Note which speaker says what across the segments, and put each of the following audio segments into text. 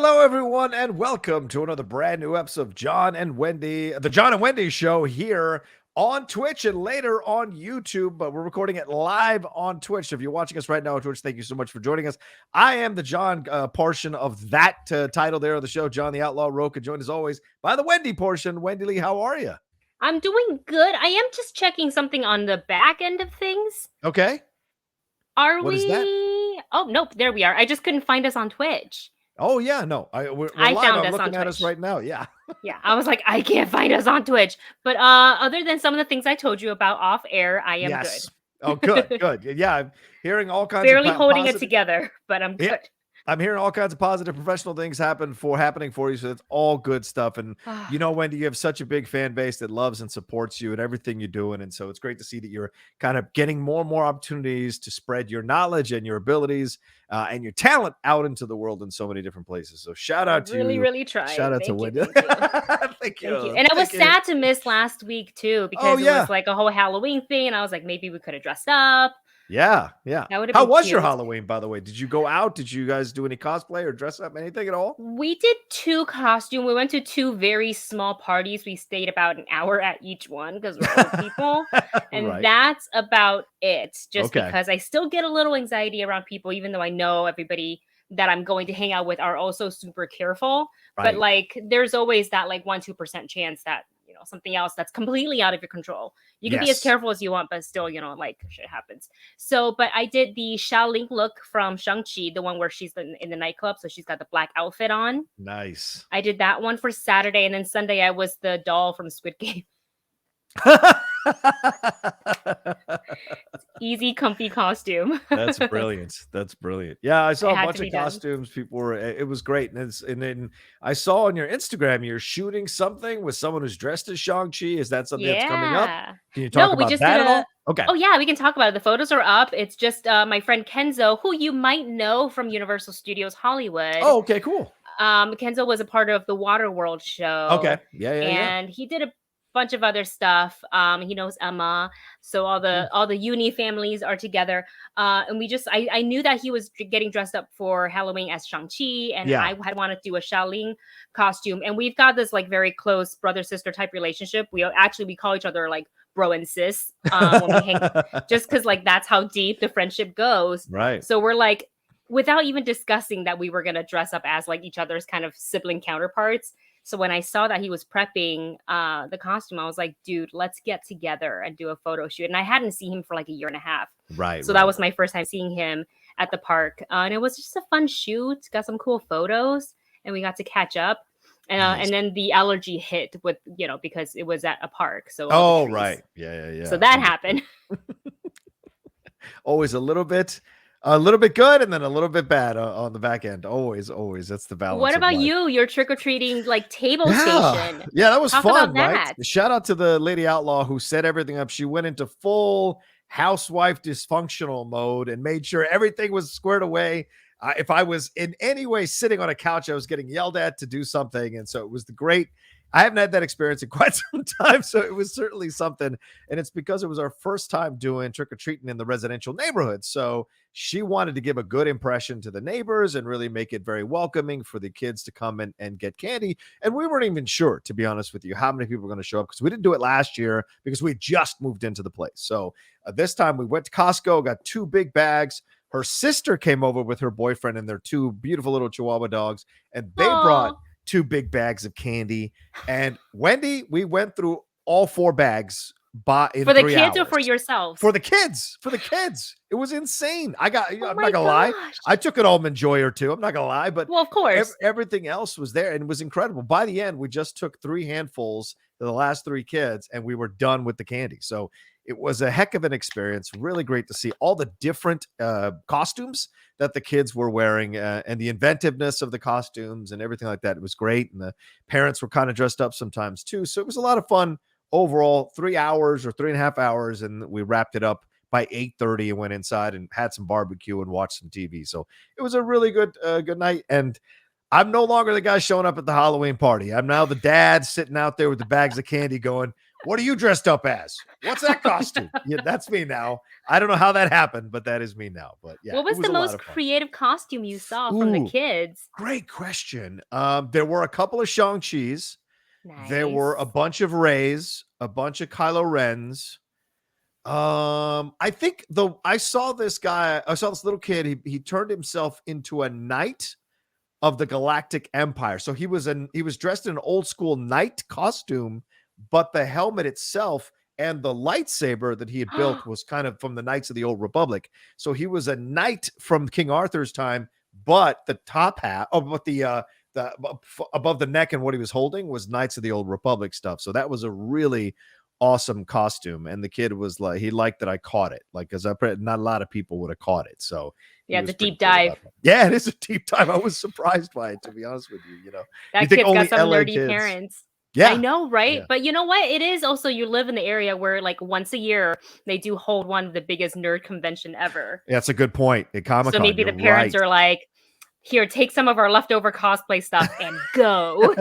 Speaker 1: Hello, everyone, and welcome to another brand new episode of John and Wendy, the John and Wendy Show here on Twitch and later on YouTube, but we're recording it live on Twitch. So if you're watching us right now on Twitch, thank you so much for joining us. I am the John portion of that title there of the show, John the Outlaw Rocha, joined as always by the Wendy portion. Wendy Lee, how are you?
Speaker 2: I'm doing good. I am just checking something on the back end of things.
Speaker 1: Okay.
Speaker 2: What is that? Oh, nope. There we are. I just couldn't find us on Twitch.
Speaker 1: Oh, yeah. No, we're live.
Speaker 2: Found
Speaker 1: I'm
Speaker 2: us
Speaker 1: looking
Speaker 2: on
Speaker 1: at us right now. Yeah.
Speaker 2: Yeah. I was like, I can't find us on Twitch. But other than some of the things I told you about off air, I am good.
Speaker 1: Oh, good. Good. Yeah. I'm hearing all kinds
Speaker 2: Barely
Speaker 1: of
Speaker 2: holding it together, but I'm good.
Speaker 1: Yeah. I'm hearing all kinds of positive professional things happening for you. So it's all good stuff. And you know, Wendy, you have such a big fan base that loves and supports you and everything you're doing. And so it's great to see that you're kind of getting more and more opportunities to spread your knowledge and your abilities and your talent out into the world in so many different places. So shout out to you.
Speaker 2: Really try.
Speaker 1: Shout out to Wendy.
Speaker 2: Thank you. And I was sad to miss last week too, because it was like a whole Halloween thing. And I was like, maybe we could have dressed up.
Speaker 1: Yeah. How was your Halloween, by the way? Did you go out? Did you guys do any cosplay or dress up, anything at all?
Speaker 2: We did 2 costumes. We went to 2 very small parties. We stayed about an hour at each one because we're old people. And that's about it. Just because I still get a little anxiety around people, even though I know everybody that I'm going to hang out with are also super careful. But like, there's always that like 1-2% chance that, you know, something else that's completely out of your control. You can be as careful as you want, but still, you know, like shit happens. So, but I did the Xiaoling look from Shang-Chi, the one where she's in the nightclub. So she's got the black outfit on.
Speaker 1: Nice.
Speaker 2: I did that one for Saturday. And then Sunday, I was the doll from Squid Game. Easy, comfy costume.
Speaker 1: That's brilliant. That's brilliant. Yeah, I saw a bunch of costumes. People were, it was great. And then I saw on your Instagram, you're shooting something with someone who's dressed as Shang-Chi. Is that something that's coming up? Can you talk about that at all?
Speaker 2: Okay. Oh, yeah, we can talk about it. The photos are up. It's just my friend Kenzo, who you might know from Universal Studios Hollywood.
Speaker 1: Oh, okay, cool.
Speaker 2: Kenzo was a part of the Waterworld show.
Speaker 1: Okay. Yeah.
Speaker 2: And he did a bunch of other stuff. He knows Emma, so all the uni families are together. And we just I knew that he was getting dressed up for Halloween as Shang-Chi, and I had wanted to do a Xiaoling costume. And we've got this like very close brother sister type relationship. We call each other like bro and sis when we hang, just because like that's how deep the friendship goes.
Speaker 1: Right.
Speaker 2: So we're like, without even discussing that we were gonna dress up as like each other's kind of sibling counterparts. So when I saw that he was prepping the costume, I was like, dude, let's get together and do a photo shoot. And I hadn't seen him for like a year and a half.
Speaker 1: Right.
Speaker 2: So that was my first time seeing him at the park. And it was just a fun shoot. Got some cool photos and we got to catch up. And then the allergy hit with, you know, because it was at a park. So
Speaker 1: right. Yeah.
Speaker 2: So that happened.
Speaker 1: Always a little bit good and then a little bit bad on the back end. Always. That's the balance.
Speaker 2: What about you? Your trick-or-treating like table station.
Speaker 1: Yeah, that was
Speaker 2: Talk
Speaker 1: fun,
Speaker 2: about
Speaker 1: right?
Speaker 2: that.
Speaker 1: Shout out to the Lady Outlaw who set everything up. She went into full housewife dysfunctional mode and made sure everything was squared away. If I was in any way sitting on a couch, I was getting yelled at to do something. And so it was I haven't had that experience in quite some time, so it was certainly something. And it's because it was our first time doing trick-or-treating in the residential neighborhood. So she wanted to give a good impression to the neighbors and really make it very welcoming for the kids to come and get candy. And we weren't even sure, to be honest with you, how many people were going to show up because we didn't do it last year because we just moved into the place. So this time we went to Costco, got 2 big bags. Her sister came over with her boyfriend and their 2 beautiful little Chihuahua dogs, and they brought 2 big bags of candy. And Wendy, we went through all 4 bags
Speaker 2: for the kids or for yourselves?
Speaker 1: For the kids. It was insane. I'm not gonna lie. I took an almond joy or 2. I'm not gonna lie, but
Speaker 2: well, of course,
Speaker 1: everything else was there and it was incredible. By the end, we just took 3 handfuls to the last 3 kids and we were done with the candy. So it was a heck of an experience. Really great to see all the different costumes that the kids were wearing and the inventiveness of the costumes and everything like that. It was great. And the parents were kind of dressed up sometimes too. So it was a lot of fun overall. 3 hours or 3.5 hours. And we wrapped it up by 8:30 and went inside and had some barbecue and watched some TV. So it was a really good night. And I'm no longer the guy showing up at the Halloween party. I'm now the dad sitting out there with the bags of candy going, What are you dressed up as? What's that costume? Yeah, that's me now. I don't know how that happened, but that is me now. But yeah,
Speaker 2: what was the most creative costume you saw from the kids?
Speaker 1: Great question. There were a couple of Shang-Chi's.
Speaker 2: Nice.
Speaker 1: There were a bunch of Reys, a bunch of Kylo Rens. I think I saw this little kid. He turned himself into a knight of the Galactic Empire. So he was dressed in an old school knight costume, but the helmet itself and the lightsaber that he had built was kind of from the Knights of the Old Republic. So he was a knight from King Arthur's time, but the top hat, but the above the neck and what he was holding was Knights of the Old Republic stuff. So that was a really awesome costume, and the kid was like, he liked that I caught it, like, because not a lot of people would have caught it. So
Speaker 2: yeah, the deep dive.
Speaker 1: Yeah, it is a deep dive. I was surprised by it, to be honest with you. You know,
Speaker 2: that kid's got some nerdy parents.
Speaker 1: Yeah,
Speaker 2: I know, right? Yeah. But you know what? It is also, you live in the area where like once a year they do hold one of the biggest nerd convention ever.
Speaker 1: Yeah, that's a good point. At Comic-Con,
Speaker 2: so maybe the parents are like, here, take some of our leftover cosplay stuff and go.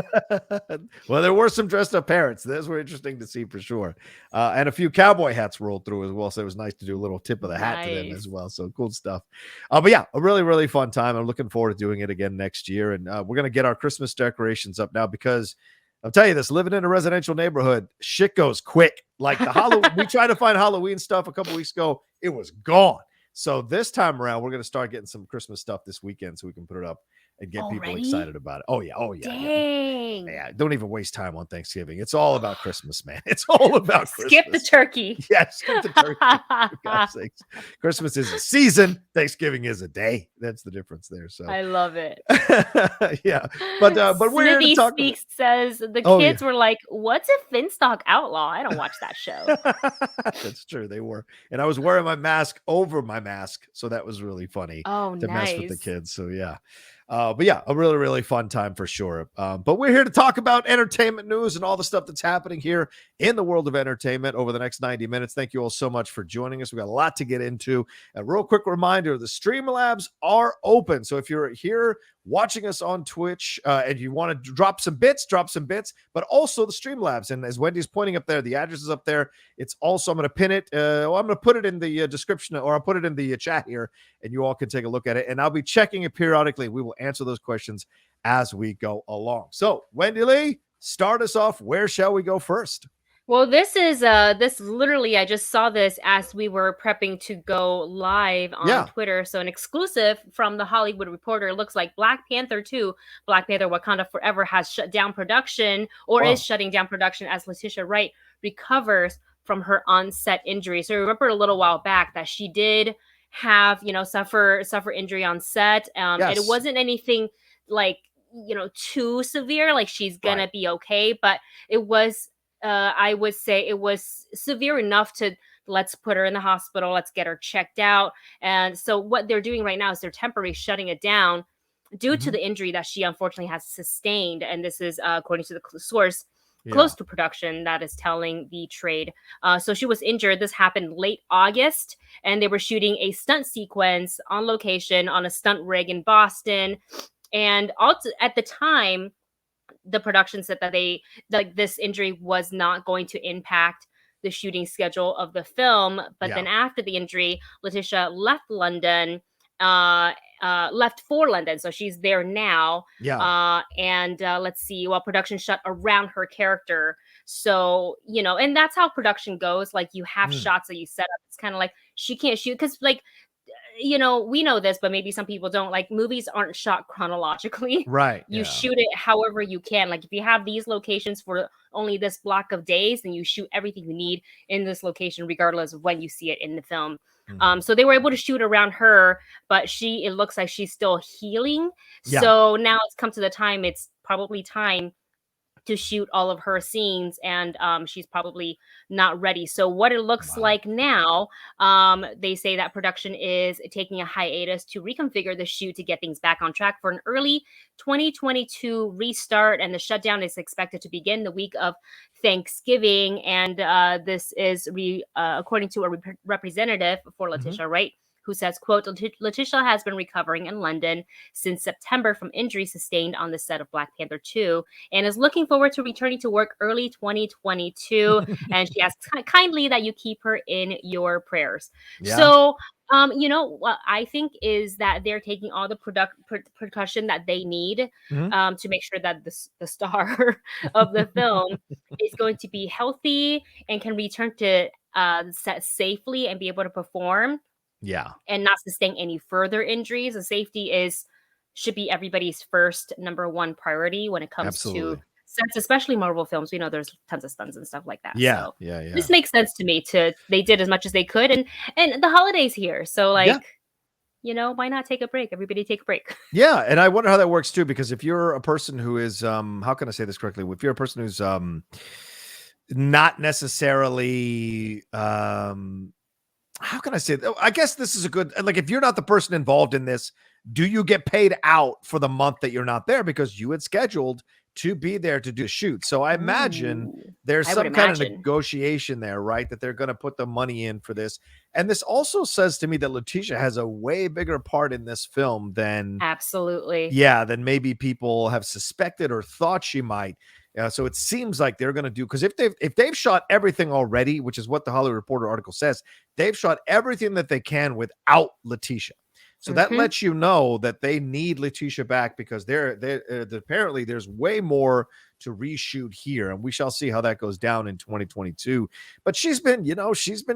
Speaker 1: Well, there were some dressed up parents. Those were interesting to see for sure. And a few cowboy hats rolled through as well. So it was nice to do a little tip of the hat to them as well. So cool stuff. But yeah, a really, really fun time. I'm looking forward to doing it again next year. And we're going to get our Christmas decorations up now, because I'll tell you this, living in a residential neighborhood, shit goes quick. Like the Halloween, we tried to find Halloween stuff a couple weeks ago. It was gone. So this time around, we're going to start getting some Christmas stuff this weekend so we can put it up and get people excited about it. Oh, yeah. Oh, yeah.
Speaker 2: Dang.
Speaker 1: Yeah. Don't even waste time on Thanksgiving. It's all about Christmas, man. It's all about Christmas.
Speaker 2: Skip the turkey.
Speaker 1: Yeah, skip the turkey. For God's sakes. Christmas is a season. Thanksgiving is a day. That's the difference there. So
Speaker 2: I love it.
Speaker 1: Yeah. But we're here to talk
Speaker 2: Speaks says the kids were like, what's a Finstock Outlaw? I don't watch that show.
Speaker 1: That's true. They were. And I was wearing my mask over my mask. So that was really funny to mess with the kids. So yeah. But yeah, a really, really fun time for sure. But we're here to talk about entertainment news and all the stuff that's happening here in the world of entertainment over the next 90 minutes. Thank you all so much for joining us. We got a lot to get into. A real quick reminder, the Streamlabs are open. So if you're here watching us on Twitch and you want to drop some bits, but also the Streamlabs. And as Wendy's pointing up there, the address is up there. It's also, I'm going to pin it. I'm going to put it in the description, or I'll put it in the chat here, and you all can take a look at it. And I'll be checking it periodically. We will answer those questions as we go along. So Wendy Lee, start us off. Where shall we go first?
Speaker 2: Well, this is this literally, I just saw this as we were prepping to go live on Twitter. So an exclusive from the Hollywood Reporter. It looks like Black Panther 2, Black Panther Wakanda Forever, has shut down production, or is shutting down production, as Letitia Wright recovers from her on-set injury. So remember a little while back that she did have, suffer injury on set. It wasn't anything like, too severe, like she's gonna be okay, but it was I would say it was severe enough to, let's put her in the hospital, let's get her checked out. And so what they're doing right now is they're temporarily shutting it down due to the injury that she unfortunately has sustained. And this is according to the source close to production that is telling the trade. So she was injured. This happened late August, and they were shooting a stunt sequence on location on a stunt rig in Boston. And also at the time, the production said that this injury was not going to impact the shooting schedule of the film. But then after the injury, Letitia left London, left for London. So she's there now. And let's see, while production shut around her character. So, and that's how production goes. Like, you have shots that you set up. It's kind of like she can't shoot because, like, we know this, but maybe some people don't. Like, movies aren't shot chronologically.
Speaker 1: Right.
Speaker 2: You shoot it however you can. Like, if you have these locations for only this block of days, then you shoot everything you need in this location, regardless of when you see it in the film. So they were able to shoot around her, but it looks like she's still healing. So now it's come to the time, it's probably time to shoot all of her scenes, and she's probably not ready. So what it looks like now, they say that production is taking a hiatus to reconfigure the shoot to get things back on track for an early 2022 restart, and the shutdown is expected to begin the week of Thanksgiving. And this is according to a representative for Letitia Wright, who says, quote, Letitia has been recovering in London since September from injuries sustained on the set of Black Panther 2 and is looking forward to returning to work early 2022. And she asks kindly that you keep her in your prayers.
Speaker 1: Yeah.
Speaker 2: So, what I think is that they're taking all the precaution that they need to make sure that the star of the film is going to be healthy and can return to set safely and be able to perform.
Speaker 1: Yeah.
Speaker 2: And not sustain any further injuries. The safety should be everybody's first number one priority when it comes to sets, especially Marvel films. We know there's tons of stunts and stuff like that.
Speaker 1: Yeah,
Speaker 2: so
Speaker 1: yeah.
Speaker 2: This makes sense to me. They did as much as they could, and the holidays here, so why not take a break? Everybody take a break.
Speaker 1: Yeah, and I wonder how that works too, because if you're a person who is, how can I say this correctly? If you're a person who's not necessarily, how can I say that? I guess this is a good, like, if you're not the person involved in this, do you get paid out for the month that you're not there because you had scheduled to be there to do a shoot? So I imagine there's some kind of negotiation there, right? That they're going to put the money in for this. And this also says to me that Letitia has a way bigger part in this film than than maybe people have suspected or thought she might. So it seems like they're going to do, because if they've shot everything already, which is what the Hollywood Reporter article says, they've shot everything that they can without Letitia. So that lets you know that they need Letitia back, because apparently there's way more to reshoot here, and we shall see how that goes down in 2022. But she's been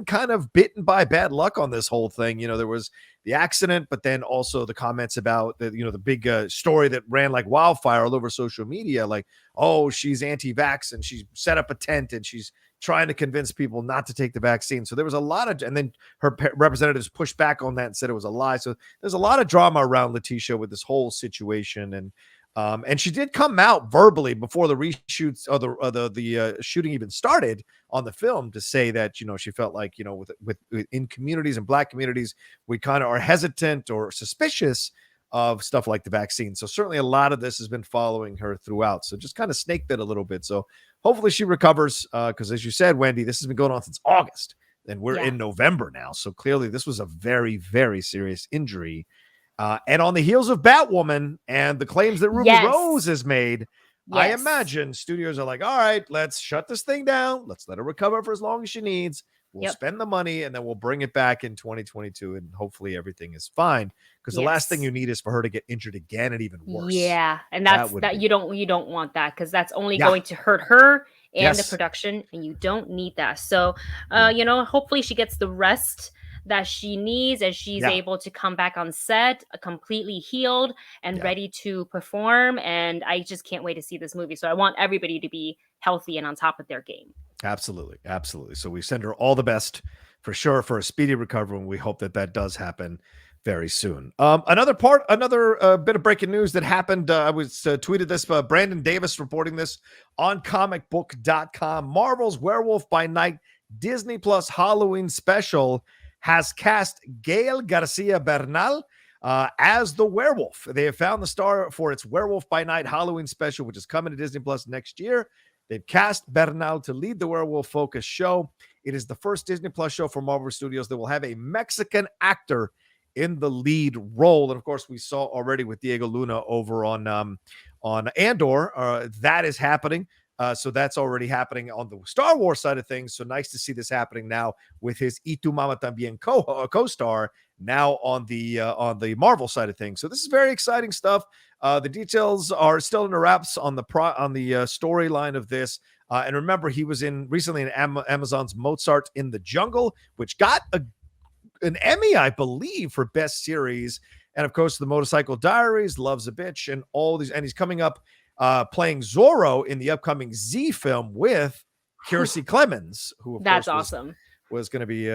Speaker 1: kind of bitten by bad luck on this whole thing. There was the accident, but then also the comments about the big story that ran like wildfire all over social media, like, oh, she's anti-vax and she's set up a tent and she's trying to convince people not to take the vaccine. So there was a lot of, and then her representatives pushed back on that and said it was a lie. So there's a lot of drama around Letitia with this whole situation. And she did come out verbally before the reshoots or the shooting even started on the film to say that, she felt like, with in communities and Black communities, we kind of are hesitant or suspicious of stuff like the vaccine. So certainly a lot of this has been following her throughout. So just kind of snake bit a little bit. So hopefully she recovers, because as you said, Wendy, this has been going on since August and we're in November now. So clearly this was a very, very serious injury. And on the heels of Batwoman and the claims that Ruby Rose has made, I imagine studios are like, all right, let's shut this thing down. Let's let her recover for as long as she needs. We'll spend the money and then we'll bring it back in 2022 and hopefully everything is fine. Because the last thing you need is for her to get injured again and even worse.
Speaker 2: Yeah, and you don't want that, because that's only going to hurt her and the production, and you don't need that. So, hopefully she gets the rest that she needs and she's able to come back on set completely healed and ready to perform. And I just can't wait to see this movie. So I want everybody to be healthy and on top of their game.
Speaker 1: Absolutely. So we send her all the best for sure for a speedy recovery, and we hope that does happen very soon. Another bit of breaking news that happened. I was tweeted this, Brandon Davis reporting this on comicbook.com. Marvel's Werewolf by Night Disney Plus Halloween special has cast Gael Garcia Bernal as the werewolf. They have found the star for its Werewolf by Night Halloween special, which is coming to Disney Plus next year. They've cast Bernal to lead the werewolf-focused show. It is the first Disney Plus show from Marvel Studios that will have a Mexican actor in the lead role. And of course, we saw already with Diego Luna over on Andor. That is happening. So that's already happening on the Star Wars side of things. So nice to see this happening now with his Y Tu Mama Tambien co-star now on the Marvel side of things. So this is very exciting stuff. The details are still in the wraps on the storyline of this. And remember, he was recently in Amazon's Mozart in the Jungle, which got an Emmy, I believe, for Best Series. And of course, The Motorcycle Diaries, Love's a Bitch, and all these. And he's coming up playing Zorro in the upcoming Z film with Kiersey Clemons, who of course
Speaker 3: awesome.
Speaker 1: Was going to be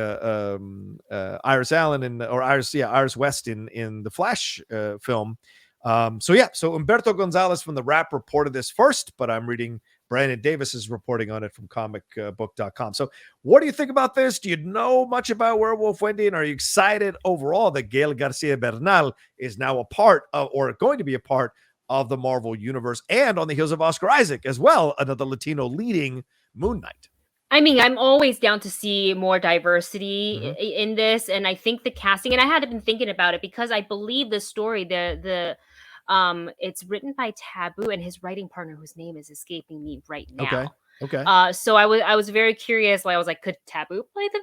Speaker 1: Iris Allen Iris West in the Flash film. So Humberto Gonzalez from The Wrap reported this first, but I'm reading Brandon Davis's reporting on it from comicbook.com. So what do you think about this? Do you know much about Werewolf, Wendy? And are you excited overall that Gael Garcia Bernal is now a part of, or going to be a part of the Marvel Universe, and on the heels of Oscar Isaac as well, another Latino leading Moon Knight?
Speaker 2: I mean, I'm always down to see more diversity in this, and I think the casting, and I had been thinking about it because I believe the story, it's written by Taboo and his writing partner, whose name is escaping me right now.
Speaker 1: Okay.
Speaker 2: So I was very curious. Like I was like, could Taboo play the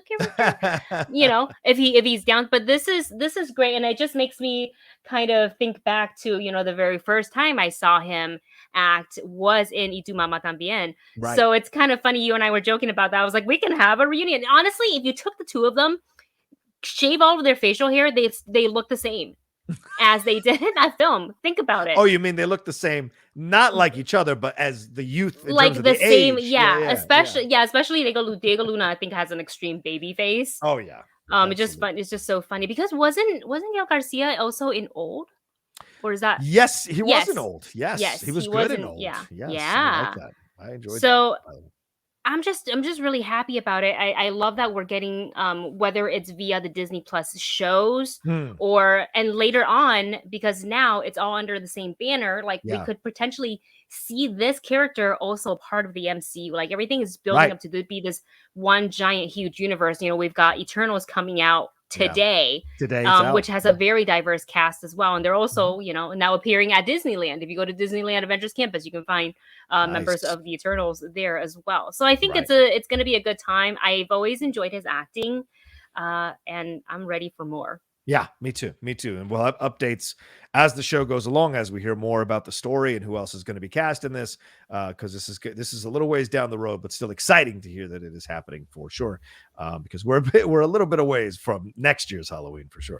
Speaker 2: character? If he's down. But this is great, and it just makes me kind of think back to the very first time I saw him act was in Y Tu Mamá También.
Speaker 1: Right.
Speaker 2: So it's kind of funny. You and I were joking about that. I was like, we can have a reunion. Honestly, if you took the two of them, shave all of their facial hair, they look the same as they did in that film. Think about it.
Speaker 1: Oh, you mean they look the same, not like each other, but as the youth, in
Speaker 2: like
Speaker 1: terms of
Speaker 2: the same,
Speaker 1: age.
Speaker 2: especially Diego Luna, I think, has an extreme baby face.
Speaker 1: Oh yeah.
Speaker 2: It's just fun. It's just so funny because wasn't Gael Garcia also in Old? Or is that?
Speaker 1: Yes, he wasn't old. Yes, he was good in Old.
Speaker 2: Yeah,
Speaker 1: yes,
Speaker 2: yeah.
Speaker 1: I like that. I enjoyed
Speaker 2: so,
Speaker 1: that.
Speaker 2: I'm just really happy about it. I love that we're getting whether it's via the Disney Plus shows and later on, because now it's all under the same banner, like we could potentially see this character also part of the MCU. Like everything is building up to be this one giant huge universe. We've got Eternals coming out today, which has a very diverse cast as well, and they're also now appearing at Disneyland. If you go to Disneyland Adventures Campus, you can find members of the Eternals there as well. So I think it's going to be a good time. I've always enjoyed his acting, and I'm ready for more.
Speaker 1: Yeah, me too. And we'll have updates as the show goes along, as we hear more about the story and who else is going to be cast in this. Because this is a little ways down the road, but still exciting to hear that it is happening for sure. Because we're a little bit of ways from next year's Halloween for sure.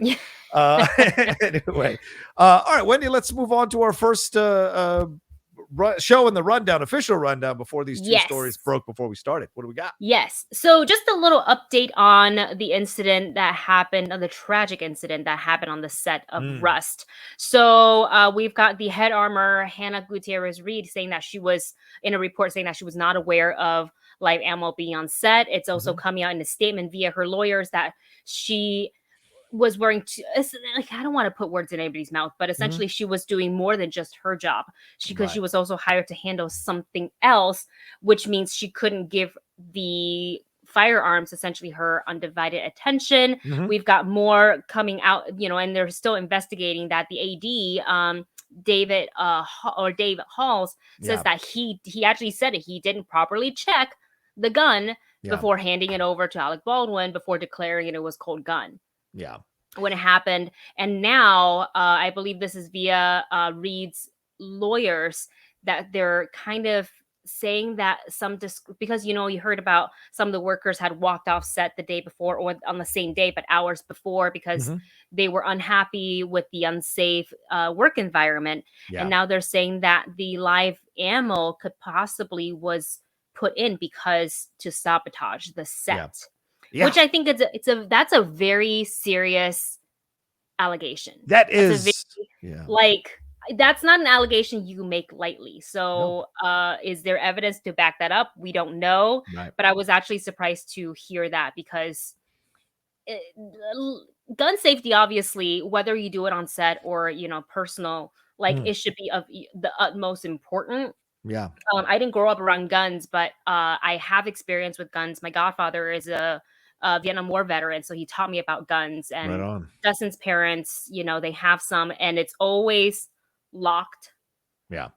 Speaker 1: Anyway, all right, Wendy, let's move on to our first show in the official rundown before these two stories broke before we started. What do we got?
Speaker 2: Yes. So just a little update on the incident that happened, the tragic incident that happened on the set of Rust. So we've got the head armor, Hannah Gutierrez-Reed, saying that she was in a report saying that she was not aware of live ammo being on set. It's also coming out in a statement via her lawyers that she was wearing I don't want to put words in anybody's mouth, but essentially she was doing more than just her job because she was also hired to handle something else, which means she couldn't give the firearms essentially her undivided attention. We've got more coming out, and they're still investigating that the AD David Halls says that he actually said it. He didn't properly check the gun before handing it over to Alec Baldwin before declaring it was cold gun.
Speaker 1: Yeah.
Speaker 2: When it happened. And now I believe this is via Reed's lawyers that they're kind of saying that because you heard about some of the workers had walked off set the day before or on the same day but hours before because they were unhappy with the unsafe work environment. And now they're saying that the live ammo could possibly was put in because to sabotage the set. Yeah. Which I think that's a very serious allegation.
Speaker 1: That's
Speaker 2: not an allegation you make lightly. So is there evidence to back that up? We don't know. But I was actually surprised to hear that because gun safety, obviously, whether you do it on set or personal, it should be of the utmost important.
Speaker 1: Yeah.
Speaker 2: I didn't grow up around guns, but I have experience with guns. My godfather is a Vietnam War veteran, so he taught me about guns. And Dustin's parents, they have some, and it's always locked.
Speaker 1: Yeah.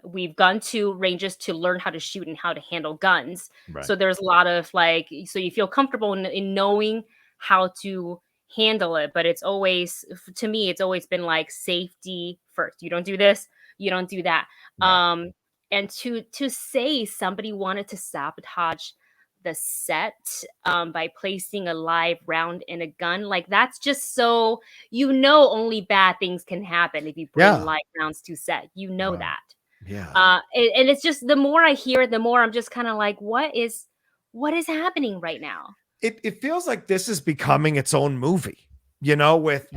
Speaker 2: We've gone to ranges to learn how to shoot and how to handle guns. So there's a lot of so you feel comfortable in knowing how to handle it. But it's always, to me, it's always been safety first. You don't do this, you don't do that. Right. And to say somebody wanted to sabotage the set by placing a live round in a gun, that's just so only bad things can happen if you bring live rounds to set. That.
Speaker 1: Yeah.
Speaker 2: And it's just, the more I hear it, the more I'm just kind of what is happening right now?
Speaker 1: It feels like this is becoming its own movie, with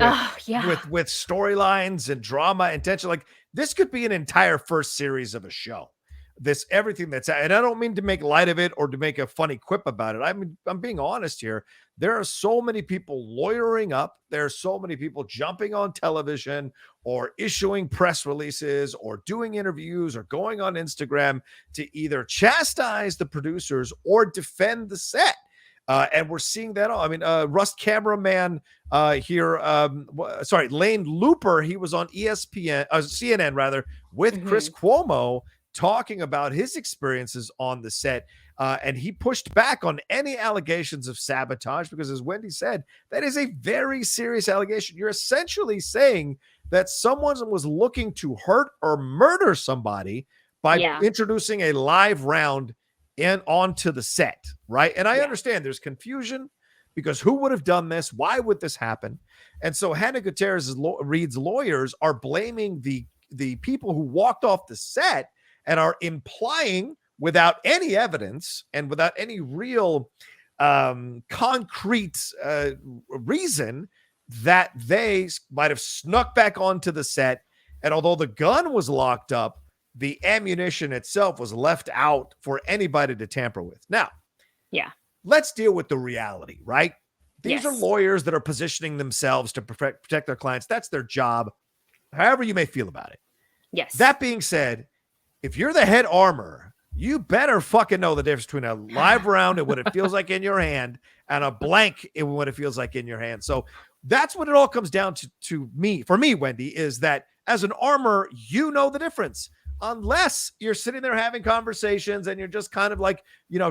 Speaker 1: storylines and drama and tension. This could be an entire first series of a show. Everything that's, and I don't mean to make light of it or to make a funny quip about it. I'm being honest here. there are so many people lawyering up. There are so many people jumping on television or issuing press releases or doing interviews or going on Instagram to either chastise the producers or defend the set. And we're seeing that all. I mean, Rust cameraman here, Lane Looper, he was on CNN rather, with Chris Cuomo talking about his experiences on the set. And he pushed back on any allegations of sabotage because, as Wendy said, that is a very serious allegation. You're essentially saying that someone was looking to hurt or murder somebody by introducing a live round onto the set, right? And I understand there's confusion because who would have done this? Why would this happen? And so Hannah Reid's lawyers are blaming the people who walked off the set and are implying, without any evidence and without any real concrete reason, that they might have snuck back onto the set. And although the gun was locked up, the ammunition itself was left out for anybody to tamper with. Now, let's deal with the reality, right? These are lawyers that are positioning themselves to protect their clients. That's their job, however you may feel about it.
Speaker 2: Yes.
Speaker 1: That being said, if you're the head armor, you better fucking know the difference between a live round and what it feels like in your hand and a blank and what it feels like in your hand. So that's what it all comes down to me. For me, Wendy, is that as an armor, you know the difference. Unless you're sitting there having conversations and you're just kind of like,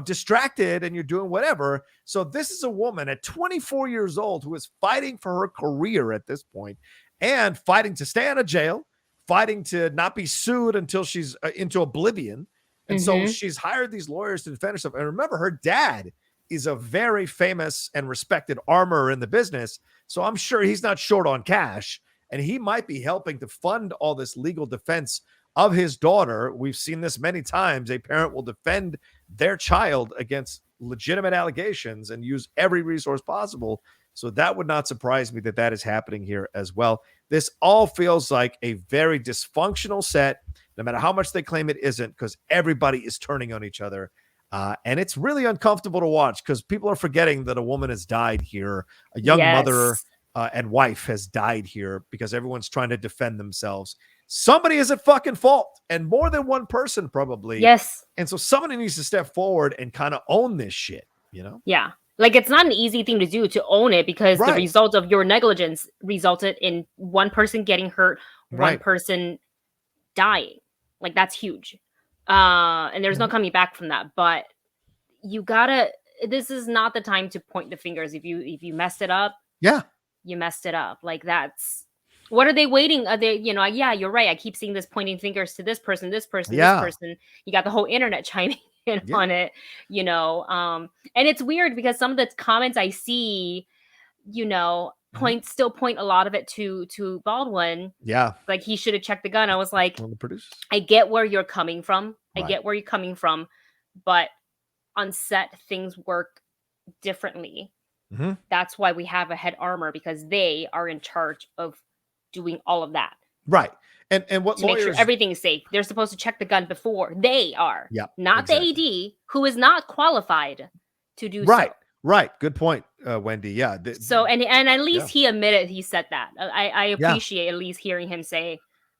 Speaker 1: distracted and you're doing whatever. So this is a woman at 24 years old who is fighting for her career at this point and fighting to stay out of jail, fighting to not be sued until she's into oblivion. And so she's hired these lawyers to defend herself. And remember, her dad is a very famous and respected armorer in the business. So I'm sure he's not short on cash, and he might be helping to fund all this legal defense of his daughter. We've seen this many times. A parent will defend their child against legitimate allegations and use every resource possible. So that would not surprise me that is happening here as well. This all feels like a very dysfunctional set, no matter how much they claim it isn't, because everybody is turning on each other. And it's really uncomfortable to watch because people are forgetting that a woman has died here. A young mother and wife has died here because everyone's trying to defend themselves. Somebody is at fucking fault, and more than one person probably.
Speaker 2: Yes.
Speaker 1: And so somebody needs to step forward and kind of own this shit,
Speaker 2: Yeah. Like, it's not an easy thing to do, to own it, because the result of your negligence resulted in one person getting hurt, one person dying. Like, that's huge. And there's no coming back from that. But this is not the time to point the fingers. If you messed it up, you messed it up. Like, what are they waiting? Are they, you're right. I keep seeing this pointing fingers to this person, this person, this person. You got the whole internet chiming in on it, and it's weird because some of the comments I see, still point a lot of it to Baldwin. Yeah. Like, he should have checked the gun. I was like,
Speaker 1: the producers.
Speaker 2: I get where you're coming from. But on set, things work differently. That's why we have a head armor, because they are in charge of doing all of that.
Speaker 1: Right. And what
Speaker 2: to
Speaker 1: lawyers...
Speaker 2: make sure everything is safe. They're supposed to check the gun before. They are. Not the AD, who is not qualified to do so.
Speaker 1: Right. Good point, Wendy. Yeah.
Speaker 2: So, and at least he admitted he said that. I appreciate at least hearing him say,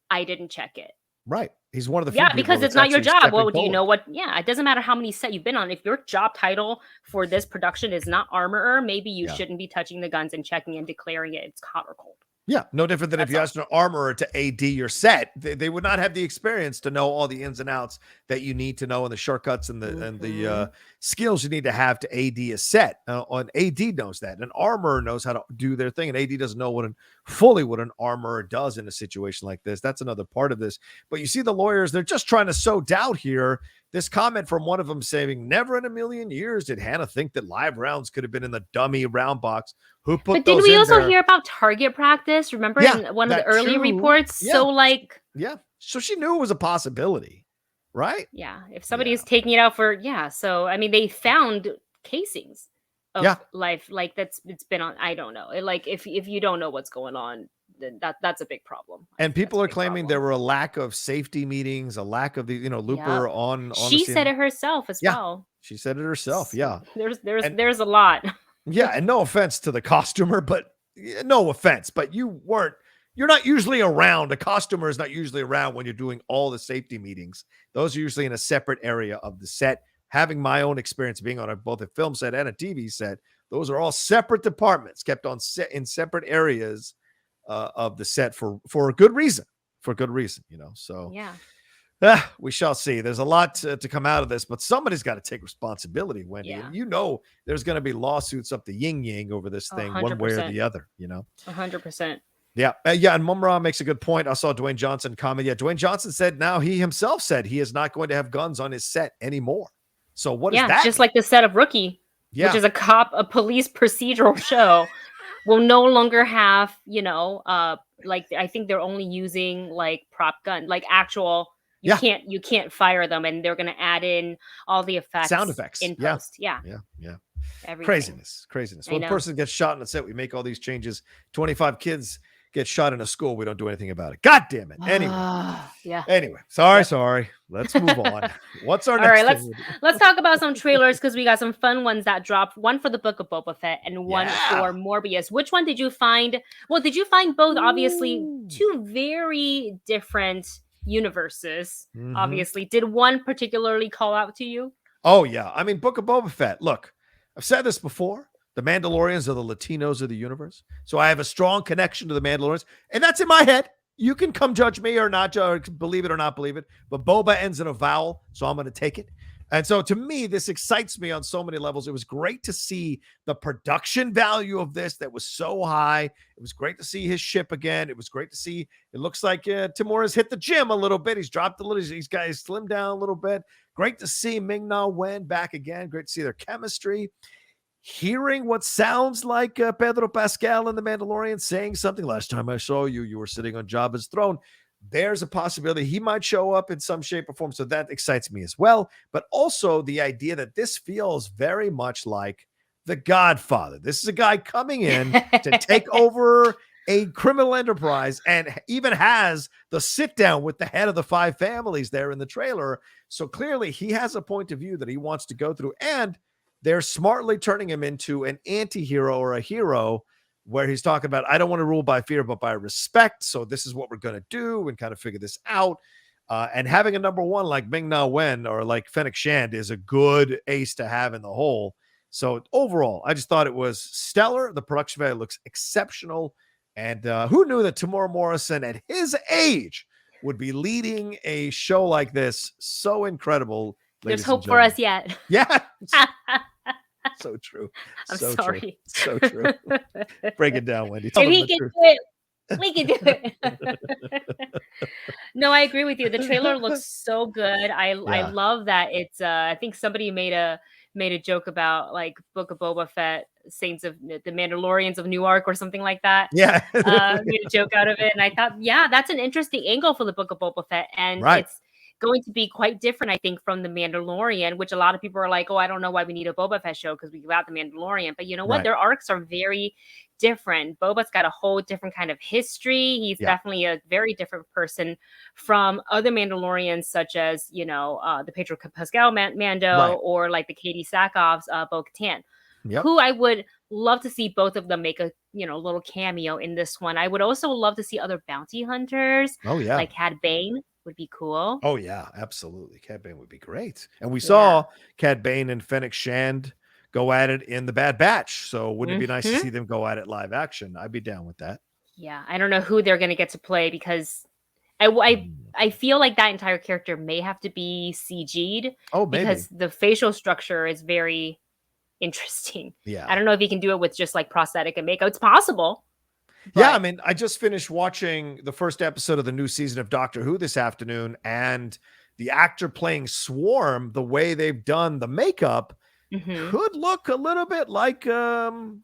Speaker 2: I didn't check it.
Speaker 1: Right. He's one of the few people
Speaker 2: because it's not your job. Well, do you know what? Yeah, it doesn't matter how many sets you've been on. If your job title for this production is not armorer, maybe you shouldn't be touching the guns and checking and declaring it's hot or cold.
Speaker 1: Yeah, no different than if you asked an armorer to AD your set. They would not have the experience to know all the ins and outs that you need to know, and the shortcuts and the skills you need to have to AD a set. An AD knows that. An armorer knows how to do their thing. An AD doesn't know fully what an armorer does in a situation like this. That's another part of this. But you see the lawyers, they're just trying to sow doubt here. This comment from one of them saying, never in a million years did Hannah think that live rounds could have been in the dummy round box. Who put
Speaker 2: but
Speaker 1: those in there?
Speaker 2: But did we also hear about target practice? Remember in one of the early reports?
Speaker 1: Yeah. So she knew it was a possibility, right?
Speaker 2: Yeah. If somebody is taking it out for, So, I mean, they found casings of life. Like, it's been on, I don't know. If you don't know what's going on, then that's a big problem.
Speaker 1: And people are claiming there were a lack of safety meetings, a lack of the, Looper on
Speaker 2: she said it herself as well.
Speaker 1: She said it herself. Yeah.
Speaker 2: There's a lot.
Speaker 1: Yeah, and no offense to the costumer, but no offense, but you're not usually around. A costumer is not usually around when you're doing all the safety meetings. Those are usually in a separate area of the set. Having my own experience being on both a film set and a TV set, those are all separate departments kept on set in separate areas of the set for a good reason. For a good reason, So
Speaker 2: yeah.
Speaker 1: we shall see. There's a lot to come out of this, but somebody's got to take responsibility, Wendy.
Speaker 2: Yeah.
Speaker 1: And there's going to be lawsuits up the yin-yang over this thing,
Speaker 2: 100%.
Speaker 1: one way or the other,
Speaker 2: 100%.
Speaker 1: Yeah. And Mumra makes a good point. I saw Dwayne Johnson comment. Yeah, Dwayne Johnson said now he himself said he is not going to have guns on his set anymore. So what is that?
Speaker 2: Just like the set of Rookie, which is a police procedural show, will no longer have, like I think they're only using like prop gun, like actual. You can't fire them, and they're going to add in all the effects,
Speaker 1: sound effects
Speaker 2: in post. Yeah.
Speaker 1: Everything. Craziness. When a person gets shot on the set, we make all these changes. 25 kids get shot in a school. We don't do anything about it. God damn it. Anyway. Anyway, sorry. Let's move on. What's our next?
Speaker 2: All right, let's talk about some trailers because we got some fun ones that dropped. One for the Book of Boba Fett and one for Morbius. Which one did you find? Well, did you find both? Obviously, two very different universes. Obviously, did one particularly call out to you?
Speaker 1: Oh yeah, I mean, Book of Boba Fett. Look, I've said this before. The Mandalorians are the Latinos of the universe, so I have a strong connection to the Mandalorians, and that's in my head. You can come judge me or not, or believe it or not believe it, but Boba ends in a vowel, so I'm going to take it. And so to me, this excites me on so many levels. It was great to see the production value of this that was so high. It was great to see his ship again. It was great to see, it looks like Timura's hit the gym a little bit. He's dropped a little, he's slimmed down a little bit. Great to see Ming-Na Wen back again. Great to see their chemistry. Hearing what sounds like Pedro Pascal in The Mandalorian saying something, last time I saw you, you were sitting on Jabba's throne. There's a possibility he might show up in some shape or form. So that excites me as well. But also the idea that this feels very much like The Godfather. This is a guy coming in to take over a criminal enterprise and even has the sit down with the head of the five families there in the trailer. So clearly he has a point of view that he wants to go through, and they're smartly turning him into an anti-hero or a hero where he's talking about, I don't want to rule by fear, but by respect. So this is what we're going to do and kind of figure this out. And having a number one like Ming-Na Wen or like Fennec Shand is a good ace to have in the hole. So overall, I just thought it was stellar. The production value looks exceptional. And who knew that Temuera Morrison at his age would be leading a show like this? So incredible.
Speaker 2: There's hope for us yet.
Speaker 1: Yeah. So true.
Speaker 2: I'm sorry.
Speaker 1: True. So true. Break it down, Wendy.
Speaker 2: If he can do it, we can do it. No, I agree with you. The trailer looks so good. I love that it's I think somebody made a joke about like Book of Boba Fett, Saints of the Mandalorians of Newark or something like that.
Speaker 1: Yeah.
Speaker 2: Made a joke out of it. And I thought, yeah, that's an interesting angle for the Book of Boba Fett. And it's going to be quite different, I think, from the Mandalorian, which a lot of people are like, oh, I don't know why we need a Boba Fett show because we got the Mandalorian. But you know what? Their arcs are very different. Boba's got a whole different kind of history. He's definitely a very different person from other Mandalorians, such as, the Pedro Pascal Mando or like the Katie Sackhoff's Bo-Katan, who I would love to see both of them make a, little cameo in this one. I would also love to see other bounty hunters.
Speaker 1: Oh, yeah.
Speaker 2: Like Cad Bane would be cool.
Speaker 1: Oh, yeah, absolutely. Cad Bane would be great. And we saw Cad Bane and Fennec Shand go at it in The Bad Batch. So wouldn't it be nice to see them go at it live action? I'd be down with that.
Speaker 2: Yeah, I don't know who they're going to get to play because I feel like that entire character may have to be CG'd.
Speaker 1: Oh, maybe.
Speaker 2: Because the facial structure is very interesting.
Speaker 1: Yeah.
Speaker 2: I don't know if you can do it with just like prosthetic and makeup. It's possible.
Speaker 1: Yeah, I mean, I just finished watching the first episode of the new season of Doctor Who this afternoon, and the actor playing Swarm, the way they've done the makeup, could look a little bit like Cad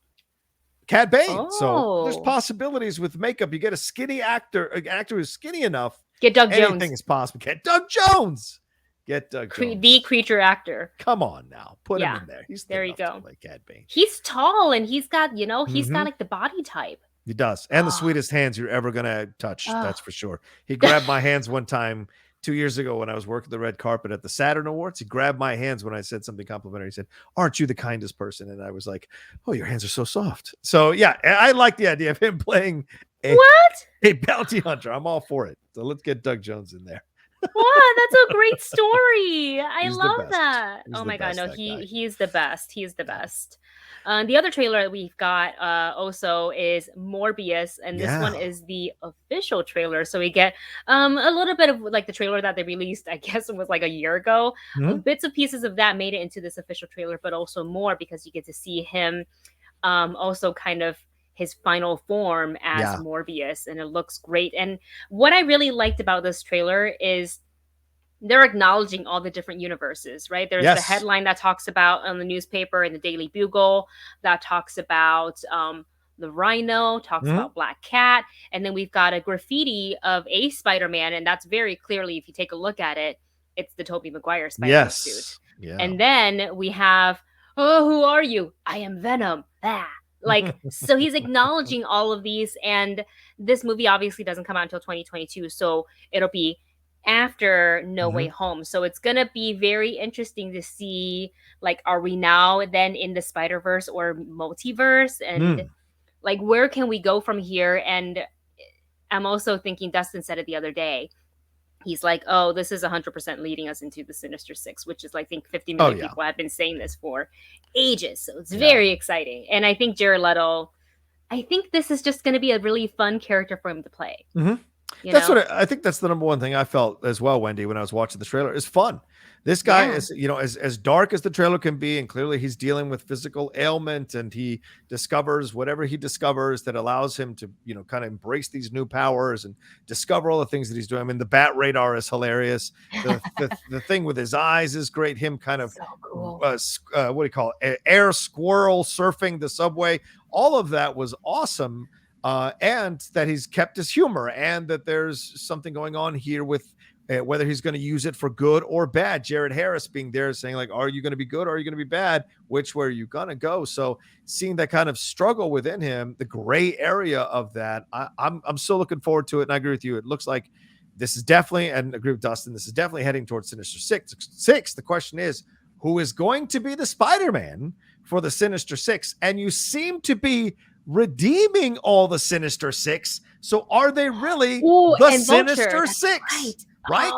Speaker 1: Bane. Oh. So there's possibilities with makeup. You get a skinny actor, an actor who's skinny enough.
Speaker 2: Get Doug Jones.
Speaker 1: Anything is possible. Get Doug Jones. Get Doug Jones.
Speaker 2: The creature actor.
Speaker 1: Come on now. Put him in there. He's
Speaker 2: there you go.
Speaker 1: Like Cad Bane.
Speaker 2: He's tall and he's got, he's got like the body type.
Speaker 1: He does. And the sweetest hands you're ever going to touch. That's for sure. He grabbed my hands one time 2 years ago when I was working the red carpet at the Saturn Awards. He grabbed my hands when I said something complimentary. He said, "Aren't you the kindest person?" And I was like, "Oh, your hands are so soft." So yeah, I like the idea of him playing a bounty hunter. I'm all for it. So let's get Doug Jones in there.
Speaker 2: Wow, that's a great story. I love that. Oh my god, no, he is the best. He is the best. The other trailer that we've got also is Morbius, and this one is the official trailer. So we get a little bit of like the trailer that they released, I guess it was like a year ago. Bits and pieces of that made it into this official trailer, but also more because you get to see him also kind of his final form as Morbius, and it looks great. And what I really liked about this trailer is they're acknowledging all the different universes, right? There's the headline that talks about on the newspaper and the Daily Bugle that talks about the Rhino, talks about Black Cat, and then we've got a graffiti of a Spider-Man, and that's very clearly, if you take a look at it, it's the Tobey Maguire Spider-Man suit. And then we have, "Oh, who are you? I am Venom." Like, so he's acknowledging all of these, and this movie obviously doesn't come out until 2022, so it'll be after No Way Home. So it's gonna be very interesting to see, like, are we now then in the Spider-Verse or multiverse, and like, where can we go from here? And I'm also thinking, Dustin said it the other day, he's like, "Oh, this is 100% leading us into the Sinister Six," which is, I think, 50 million people have been saying this for ages. So it's very exciting. And I think Jared Leto, I think this is just going to be a really fun character for him to play.
Speaker 1: That's what I think. That's the number one thing I felt as well, Wendy, when I was watching the trailer, is fun. This guy is, as dark as the trailer can be, and clearly he's dealing with physical ailment, and he discovers whatever he discovers that allows him to, kind of embrace these new powers and discover all the things that he's doing. I mean, the bat radar is hilarious. The thing with his eyes is great. Him kind of, so cool. What do you call it? Air squirrel surfing the subway. All of that was awesome. And that he's kept his humor, and that there's something going on here with whether he's going to use it for good or bad. Jared Harris being there saying, like, are you going to be good or are you going to be bad? Which way are you going to go? So seeing that kind of struggle within him, the gray area of that, I'm so looking forward to it. And I agree with you. It looks like this is definitely, and I agree with Dustin, this is definitely heading towards Sinister Six. The question is, who is going to be the Spider-Man for the Sinister Six? And you seem to be redeeming all the Sinister Six. So are they really the Sinister Six? Right?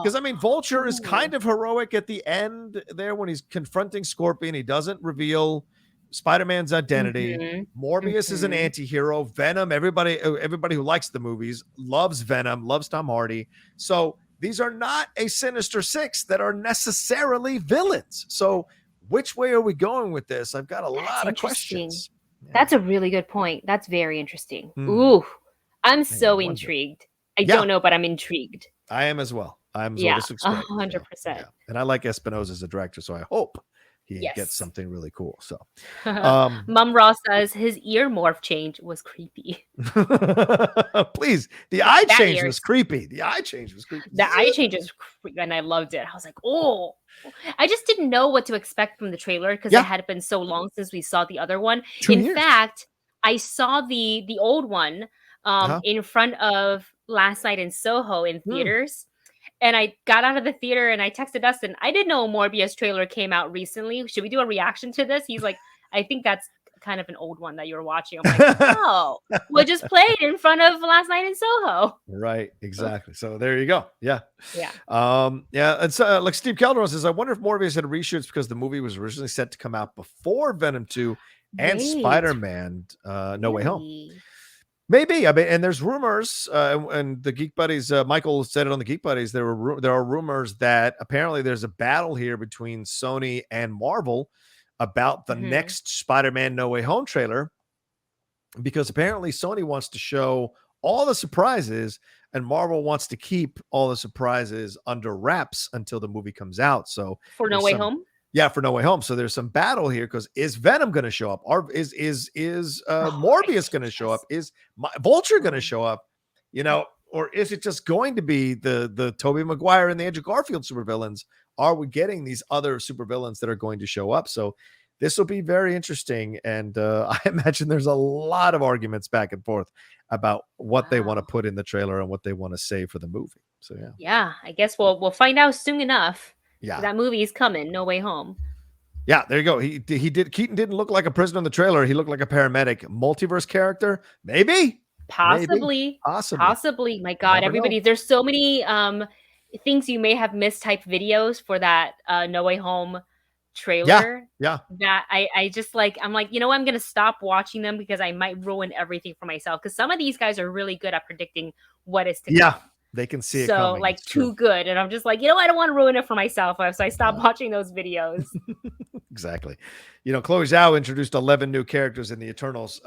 Speaker 1: Because I mean, Vulture is kind of heroic at the end there when he's confronting Scorpion. He doesn't reveal Spider-Man's identity. Morbius is an anti-hero. Venom, everybody who likes the movies loves Venom, loves Tom Hardy. So these are not a Sinister Six that are necessarily villains. So which way are we going with this? I've got a lot of questions.
Speaker 2: That's a really good point. That's very interesting. Ooh, I'm so intrigued. I don't know, but I'm intrigued.
Speaker 1: I am as well. I'm
Speaker 2: 100%.
Speaker 1: And I like Espinosa as a director, so I hope he gets something really cool. So,
Speaker 2: Mom Ross says his ear morph change was creepy.
Speaker 1: Please, the eye change was creepy. The eye change was creepy.
Speaker 2: The eye change is creepy, and I loved it. I was like, oh. I just didn't know what to expect from the trailer because it had been so long since we saw the other one. In fact, I saw the old one in front of Last Night in Soho in theaters. And I got out of the theater and I texted Dustin. I didn't know a Morbius trailer came out recently. Should we do a reaction to this? He's like, I think that's kind of an old one that you were watching. I'm like, oh, we just played in front of Last Night in Soho.
Speaker 1: Right, exactly. So there you go. Yeah. And so like Steve Calderon says, I wonder if Morbius had reshoots because the movie was originally set to come out before Venom 2 and Spider-Man No Way Home. Maybe. I mean, and there's rumors, and the Geek Buddies, Michael said it on the Geek Buddies. There are rumors that apparently there's a battle here between Sony and Marvel about the next Spider-Man No Way Home trailer, because apparently Sony wants to show all the surprises and Marvel wants to keep all the surprises under wraps until the movie comes out. So
Speaker 2: for No Way Home.
Speaker 1: Yeah, for No Way Home. So there's some battle here because is Venom going to show up? Or is Morbius going to show up? Is Vulture going to show up? Or is it just going to be the Tobey Maguire and the Andrew Garfield supervillains? Are we getting these other supervillains that are going to show up? So this will be very interesting. And I imagine there's a lot of arguments back and forth about what they want to put in the trailer and what they want to say for the movie. So yeah.
Speaker 2: Yeah, I guess we'll find out soon enough.
Speaker 1: Yeah.
Speaker 2: That movie is coming, No Way Home.
Speaker 1: Yeah, there you go. Keaton didn't look like a prisoner in the trailer. He looked like a paramedic. Multiverse character? Maybe.
Speaker 2: Possibly. My God, everybody. There's so many things you may have missed type videos for that No Way Home trailer.
Speaker 1: Yeah.
Speaker 2: That I just like, I'm like, you know what? I'm gonna stop watching them because I might ruin everything for myself. Because some of these guys are really good at predicting what is to come.
Speaker 1: They can see it
Speaker 2: so
Speaker 1: coming.
Speaker 2: like too good, and I'm just like, I don't want to ruin it for myself, so I stopped watching those videos.
Speaker 1: Exactly. Chloe Zhao introduced 11 new characters in the Eternals.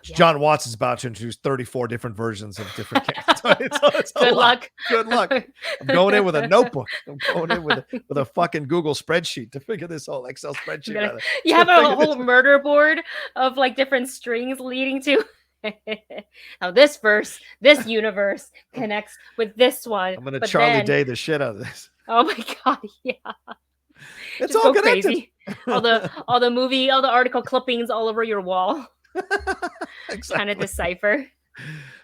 Speaker 1: John Watts is about to introduce 34 different versions of different characters.
Speaker 2: Good luck.
Speaker 1: Good luck. I'm going in with a notebook. I'm going in with a fucking Google spreadsheet to figure this whole Excel spreadsheet out.
Speaker 2: You have a whole murder board of like different strings leading to now this universe connects with this one.
Speaker 1: I'm gonna Charlie Day the shit out of this.
Speaker 2: Oh my God, yeah.
Speaker 1: It's just all
Speaker 2: crazy. all the article clippings all over your wall.
Speaker 1: Exactly.
Speaker 2: Trying to decipher.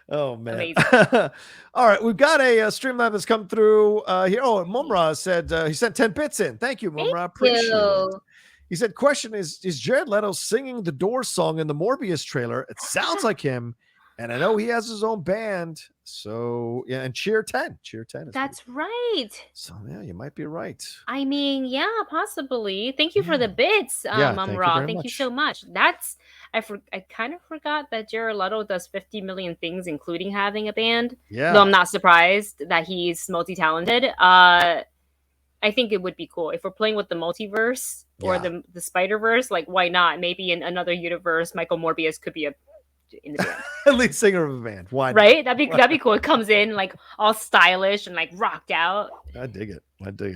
Speaker 1: Oh man.
Speaker 2: Amazing.
Speaker 1: All right, we've got a Streamlab that's come through here. Oh, Mumra said he sent 10 bits in. Thank you, Mumra. Appreciate it. He said, question is Jared Leto singing the Doors song in the Morbius trailer? It sounds like him, and I know he has his own band. So yeah, and Cheer 10.
Speaker 2: That's right.
Speaker 1: So yeah, you might be right.
Speaker 2: I mean, yeah, possibly. Thank you for the bits, Mumra. Thank you so much. I kind of forgot that Jared Leto does 50 million things, including having a band.
Speaker 1: Yeah.
Speaker 2: Though I'm not surprised that he's multi-talented. I think it would be cool if we're playing with the multiverse or the Spider-Verse. Like, why not? Maybe in another universe, Michael Morbius could be in the band.
Speaker 1: Lead singer of a band. Why not?
Speaker 2: Right? That'd be cool. It comes in like all stylish and like rocked out.
Speaker 1: I dig it.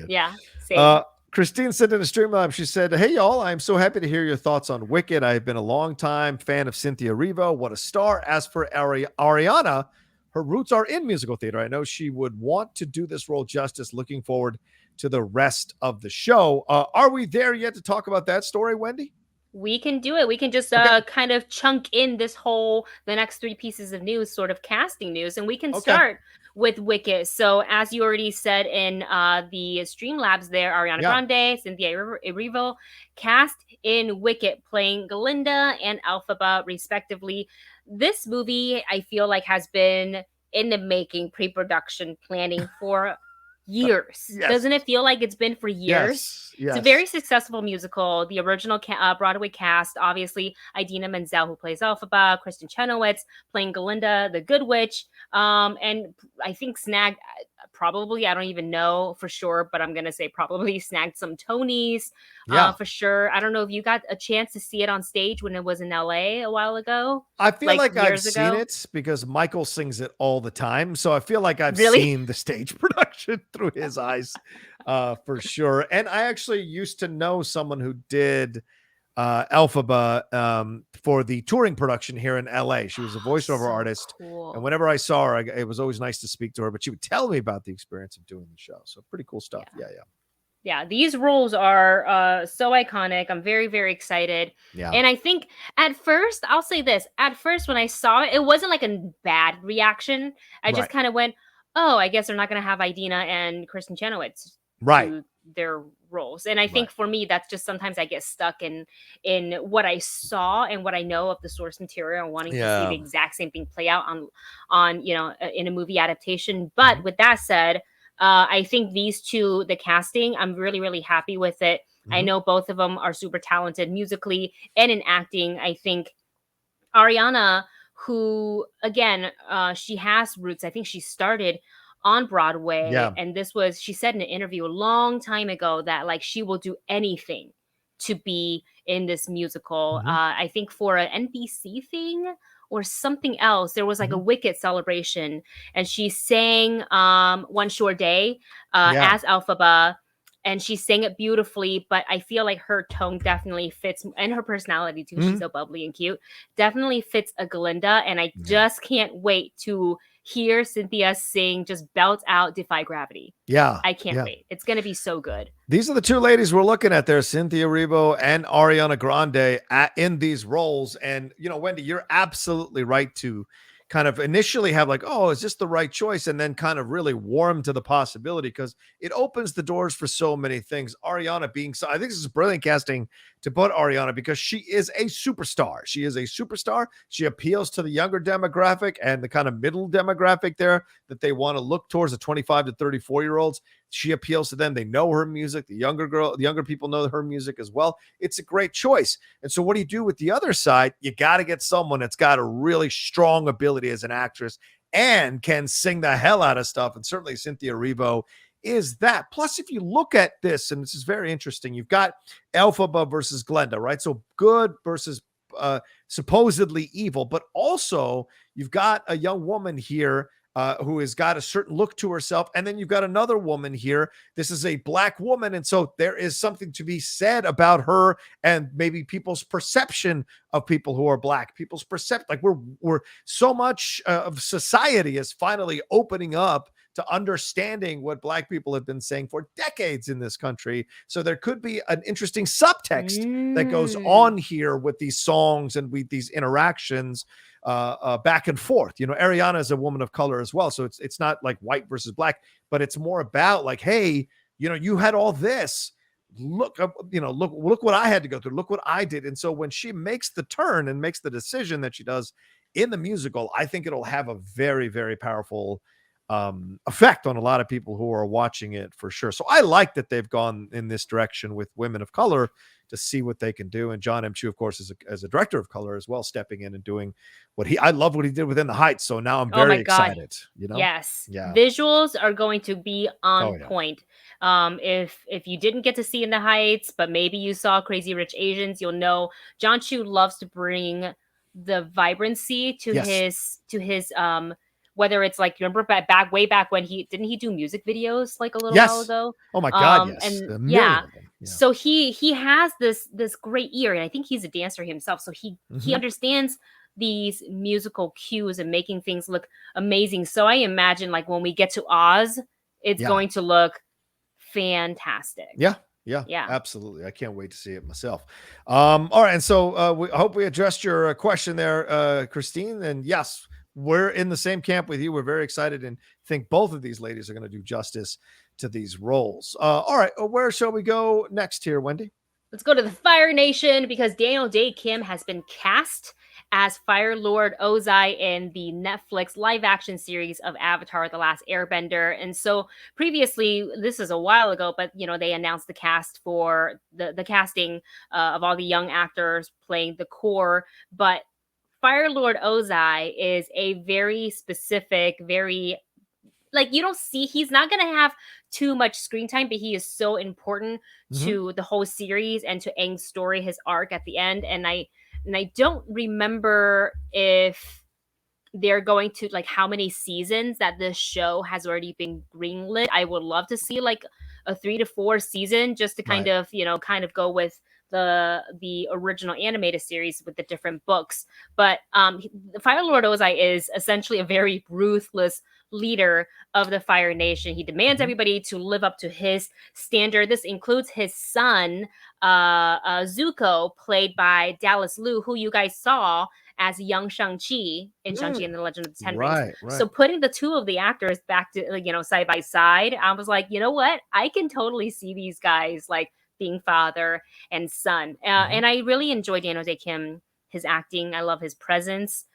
Speaker 2: Yeah. Same.
Speaker 1: Christine sent in a Streamlab. She said, hey, y'all, I'm so happy to hear your thoughts on Wicked. I've been a long time fan of Cynthia Erivo. What a star. As for Ariana, her roots are in musical theater. I know she would want to do this role justice. Looking forward to the rest of the show. Are we there yet to talk about that story, Wendy?
Speaker 2: We can do it. We can just kind of chunk in the next 3 pieces of news, sort of casting news, and we can start with Wicked. So as you already said in the Streamlabs there, Ariana Grande, Cynthia Erivo cast in Wicked, playing Galinda and Elphaba respectively. This movie, I feel like, has been in the making, pre-production planning for years. Doesn't it feel like it's been for years?
Speaker 1: Yes.
Speaker 2: It's a very successful musical. The original Broadway cast, obviously, Idina Menzel, who plays Elphaba, Kristen Chenoweth playing Galinda, the Good Witch, and I think snagged, probably, I don't even know for sure, but I'm going to say probably snagged some Tonys for sure. I don't know if you got a chance to see it on stage when it was in LA a while ago.
Speaker 1: I feel like I've seen it because Michael sings it all the time. So I feel like I've seen the stage production through his eyes for sure. And I actually used to know someone who did Elphaba for the touring production here in LA. She was a voiceover artist. Cool. And whenever I saw her, it was always nice to speak to her, but she would tell me about the experience of doing the show. So pretty cool stuff. Yeah.
Speaker 2: These roles are so iconic. I'm very, very excited.
Speaker 1: Yeah.
Speaker 2: And I think at first, I'll say this, at first when I saw it, it wasn't like a bad reaction. I just kind of went, oh, I guess they're not going to have Idina and Kristen Chenoweth do their roles. And I think for me, that's just sometimes I get stuck in what I saw and what I know of the source material and wanting to see the exact same thing play out on in a movie adaptation. But with that said, I think these two, the casting, I'm really, really happy with it. I know both of them are super talented musically and in acting. I think Ariana, who, again, she has roots. I think she started on Broadway. And she said in an interview a long time ago that like she will do anything to be in this musical. I think for an NBC thing or something else, there was like a Wicked celebration and she sang One Short Day as Elphaba. And she sang it beautifully, but I feel like her tone definitely fits, and her personality too. She's so bubbly and cute. Definitely fits a Galinda, and I just can't wait to hear Cynthia sing, just belt out Defy Gravity.
Speaker 1: Yeah.
Speaker 2: I can't wait. It's going to be so good.
Speaker 1: These are the two ladies we're looking at there, Cynthia Erivo and Ariana Grande in these roles. And, Wendy, you're absolutely right to kind of initially have like, oh, is this the right choice? And then kind of really warm to the possibility because it opens the doors for so many things. Ariana being so, I think this is brilliant casting to put Ariana because she is a superstar. She is a superstar. She appeals to the younger demographic and the kind of middle demographic there that they want to look towards, the 25 to 34-year-olds. She appeals to them. They know her music. The younger people know her music as well. It's a great choice. And so what do you do with the other side? You got to get someone that's got a really strong ability as an actress and can sing the hell out of stuff. And certainly Cynthia Erivo is that. Plus, if you look at this, and this is very interesting, you've got Elphaba versus Glenda, right? So good versus supposedly evil, but also you've got a young woman here who has got a certain look to herself. And then you've got another woman here. This is a Black woman. And so there is something to be said about her and maybe people's perception of people who are Black, people's perception. Like we're so much of society is finally opening up to understanding what Black people have been saying for decades in this country. So there could be an interesting subtext that goes on here with these songs and with these interactions back and forth. You know, Ariana is a woman of color as well. So it's not like white versus Black, but it's more about like, hey, you know, you had all this. Look what I had to go through. Look what I did. And so when she makes the turn and makes the decision that she does in the musical, I think it'll have a very, very powerful effect on a lot of people who are watching it for sure. So I like that they've gone in this direction with women of color to see what they can do. And John M. Chu, of course, as a director of color as well, stepping in and doing I love what he did within the Heights. So now I'm very excited. You know?
Speaker 2: Yes. Yeah. Visuals are going to be on point. If you didn't get to see In the Heights, but maybe you saw Crazy Rich Asians, you'll know John Chu loves to bring the vibrancy to his whether it's like, remember way back when he do music videos like a little while ago?
Speaker 1: Oh my God, yes.
Speaker 2: And yeah. So he has this great ear, and I think he's a dancer himself. So he understands these musical cues and making things look amazing. So I imagine like when we get to Oz, it's going to look fantastic.
Speaker 1: Yeah, absolutely. I can't wait to see it myself. All right. And so I hope we addressed your question there, Christine. And yes, we're in the same camp with you. We're very excited and think both of these ladies are going to do justice to these roles. All right. Where shall we go next here, Wendy?
Speaker 2: Let's go to the Fire Nation because Daniel Day Kim has been cast as Fire Lord Ozai in the Netflix live action series of Avatar: The Last Airbender. And so previously, this is a while ago, but you know, they announced the cast for the casting of all the young actors playing the core. But Fire Lord Ozai is a very specific, very like you don't see, he's not going to have too much screen time, but he is so important to the whole series and to Aang's story, his arc at the end. And I don't remember if they're going to like how many seasons that this show has already been greenlit. I would love to see like a 3 to 4 season just to kind of go with the original animated series with the different books. But the Fire Lord Ozai is essentially a very ruthless leader of the Fire Nation. He demands everybody to live up to his standard. This includes his son, Zuko, played by Dallas Liu, who you guys saw as young Shang-Chi in Shang-Chi and the Legend of the Ten Rings. Right. So putting the two of the actors back to, side by side, I was like, you know what? I can totally see these guys like being father and son. And I really enjoy Daniel Day Kim, his acting. I love his presence.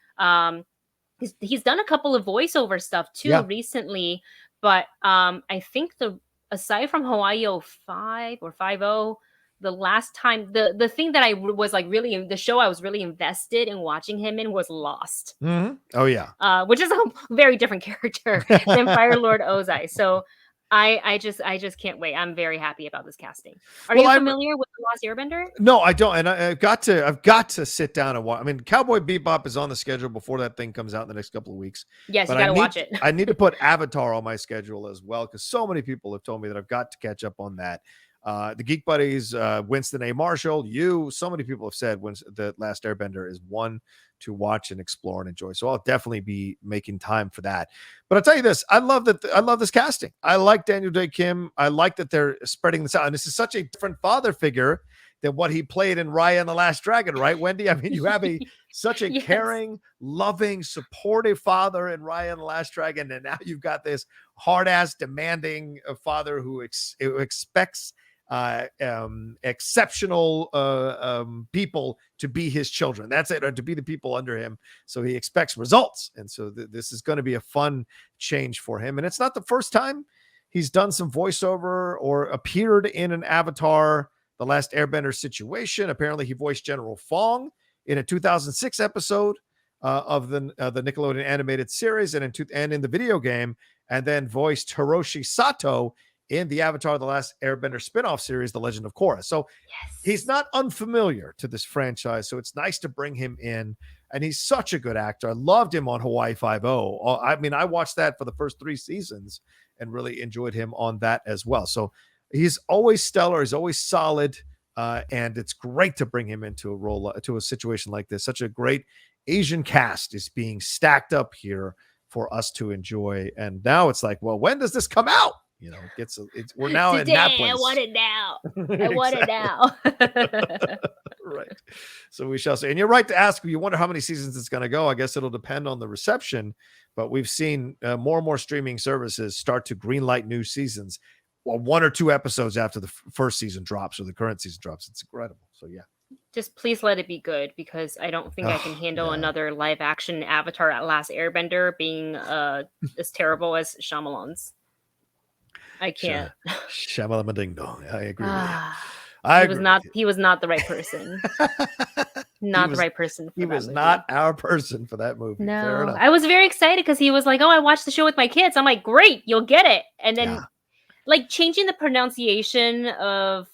Speaker 2: He's done a couple of voiceover stuff too recently, but I think aside from Hawaii 5 or 5-0, the last time the thing that I was like really the show I was really invested in watching him in was Lost.
Speaker 1: Oh yeah,
Speaker 2: which is a very different character than Fire Lord Ozai. So I just can't wait. I'm very happy about this casting. Are you familiar with The Last Airbender?
Speaker 1: No, I don't. And I've got to sit down and watch. I mean, Cowboy Bebop is on the schedule before that thing comes out in the next couple of weeks.
Speaker 2: Yes, but you got to watch it.
Speaker 1: I need to put Avatar on my schedule as well, because so many people have told me that I've got to catch up on that. The Geek Buddies, Winston A. Marshall, so many people have said The Last Airbender is one to watch and explore and enjoy. So I'll definitely be making time for that. But I'll tell you this, I love this casting. I like Daniel Day Kim. I like that they're spreading this out. And this is such a different father figure. than what he played in Raya and the Last Dragon, right, Wendy? I mean, you have such a caring, loving, supportive father in Raya and the Last Dragon, and now you've got this hard-ass, demanding father who expects exceptional people to be his children. That's it, or to be the people under him. So he expects results, and so this is going to be a fun change for him. And it's not the first time he's done some voiceover or appeared in an Avatar: The Last Airbender situation. Apparently, he voiced General Fong in a 2006 episode of the Nickelodeon animated series, and in the video game, and then voiced Hiroshi Sato in the Avatar: The Last Airbender spinoff series, The Legend of Korra. So he's not unfamiliar to this franchise. So it's nice to bring him in. And he's such a good actor. I loved him on Hawaii Five-0. I mean, I watched that for the first 3 seasons and really enjoyed him on that as well. So he's always stellar. He's always solid. And it's great to bring him into a role, to a situation like this. Such a great Asian cast is being stacked up here for us to enjoy. And now it's like, well, when does this come out? You know, we're now
Speaker 2: today,
Speaker 1: in that place.
Speaker 2: I want it now. I want it now.
Speaker 1: Right. So we shall see. And you're right to ask. You wonder how many seasons it's going to go. I guess it'll depend on the reception. But we've seen more and more streaming services start to greenlight new seasons. Well, 1 or 2 episodes after the first season drops or the current season drops. It's incredible. So yeah.
Speaker 2: Just please let it be good, because I don't think I can handle another live action Avatar at Last Airbender being as terrible as Shyamalan's. I can't.
Speaker 1: Shyamalan-ding-dong. I agree with you.
Speaker 2: He was not the right person. The right person.
Speaker 1: He was not our person for that movie.
Speaker 2: No, I was very excited because he was like, "Oh, I watched the show with my kids." I'm like, "Great, you'll get it." And then, like, changing the pronunciation of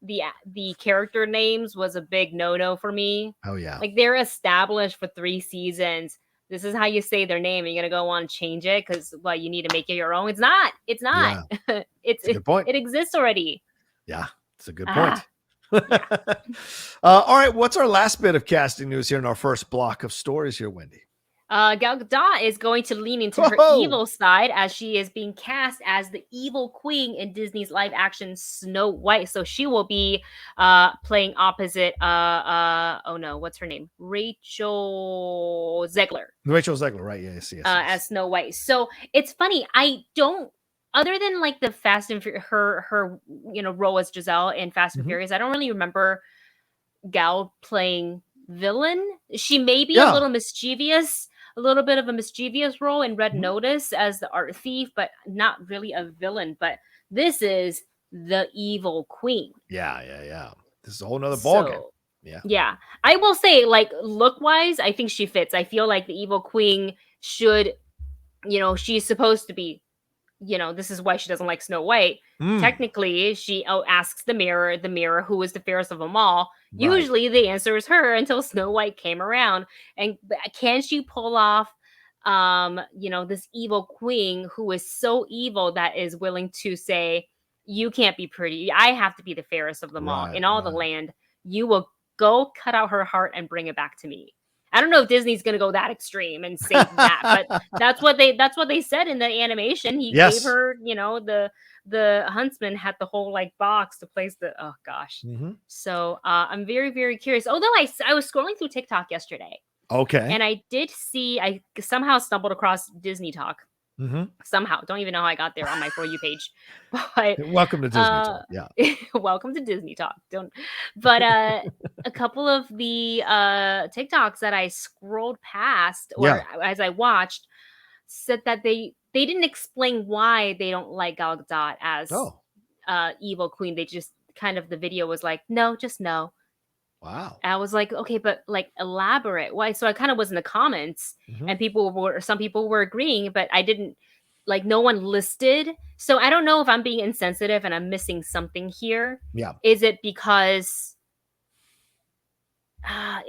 Speaker 2: the character names was a big no for me. Oh yeah, like they're established for 3 seasons. This is how you say their name. You're gonna go on and change it because you need to make it your own. It's not. Yeah. it's a good point. It exists already.
Speaker 1: Yeah, it's a good point. All right, what's our last bit of casting news here in our first block of stories here, Wendy?
Speaker 2: Gael Gadot is going to lean into her evil side as she is being cast as the evil queen in Disney's live action Snow White. So she will be playing opposite what's her name? Rachel Zegler.
Speaker 1: Rachel Zegler, right? Yes.
Speaker 2: As Snow White. So it's funny. I don't, other than like the Fast and her role as Giselle in Fast and Furious, I don't really remember Gal playing villain. She may be a little mischievous. A little bit of a mischievous role in Red Notice as the art thief, but not really a villain. But this is the evil queen.
Speaker 1: Yeah. This is a whole nother ballgame.
Speaker 2: Yeah. I will say, like, look-wise, I think she fits. I feel like the evil queen should, she's supposed to be, this is why she doesn't like Snow White. Technically, she asks the mirror, who is the fairest of them all. Right. Usually the answer is her until Snow White came around. And can she pull off, this evil queen who is so evil that is willing to say, you can't be pretty. I have to be the fairest of them all in all the land. You will go cut out her heart and bring it back to me. I don't know if Disney's going to go that extreme and say that, but that's what they said in the animation. He gave her, the huntsman had the whole like box to place the, oh gosh. So I'm very, very curious. Although I was scrolling through TikTok yesterday. Okay. And I did see, I somehow stumbled across Disney Talk. Somehow, don't even know how I got there on my For You page. But
Speaker 1: welcome to Disney Talk. Yeah.
Speaker 2: Welcome to Disney Talk. But a couple of the TikToks that I scrolled past or as I watched said that they didn't explain why they don't like Gal Gadot as evil queen. They just kind of, the video was like, no, just no. Wow. I was like, okay, but like elaborate. Why? So I kind of was in the comments and some people were agreeing, but I didn't, like, no one listed. So I don't know if I'm being insensitive and I'm missing something here. Yeah. Is it because,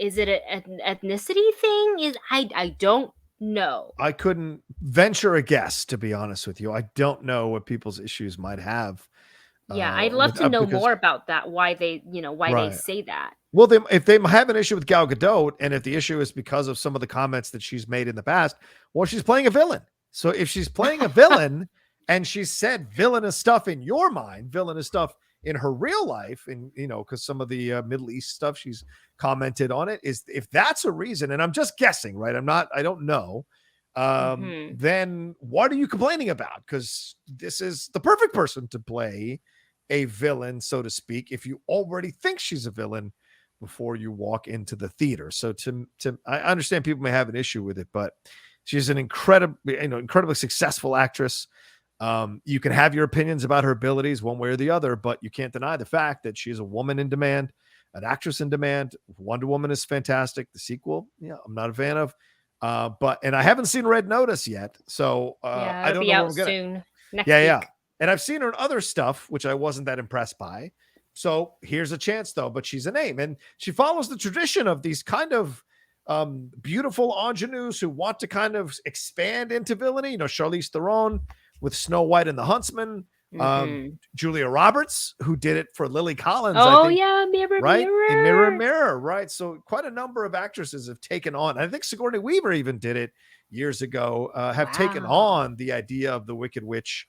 Speaker 2: is it an ethnicity thing? I don't know.
Speaker 1: I couldn't venture a guess, to be honest with you. I don't know what people's issues might have.
Speaker 2: Yeah, I'd love to know more about that. Why they, they say that.
Speaker 1: Well, if they have an issue with Gael Gadot, and if the issue is because of some of the comments that she's made in the past, well, she's playing a villain. So if she's playing a villain and she said villainous stuff in your mind, villainous stuff in her real life, and because some of the Middle East stuff she's commented on it, is if that's a reason, and I'm just guessing, right? I don't know. Then what are you complaining about? Because this is the perfect person to play a villain, so to speak, if you already think she's a villain before you walk into the theater. So I understand people may have an issue with it, but she's an incredibly successful actress. You can have your opinions about her abilities one way or the other, but you can't deny the fact that she's a woman in demand, an actress in demand. Wonder Woman is fantastic. The sequel, I'm not a fan of. And I haven't seen Red Notice yet, so I don't know where we're
Speaker 2: soon. Next week.
Speaker 1: And I've seen her in other stuff, which I wasn't that impressed by. So here's a chance, though. But she's a name, and she follows the tradition of these kind of beautiful ingenues who want to kind of expand into villainy. Charlize Theron with Snow White and the Huntsman. Julia Roberts, who did it for Lily Collins.
Speaker 2: Oh, yeah, Mirror,
Speaker 1: right?
Speaker 2: Mirror.
Speaker 1: In Mirror, Mirror, right? So quite a number of actresses have taken on. I think Sigourney Weaver even did it years ago. Have taken on the idea of the Wicked Witch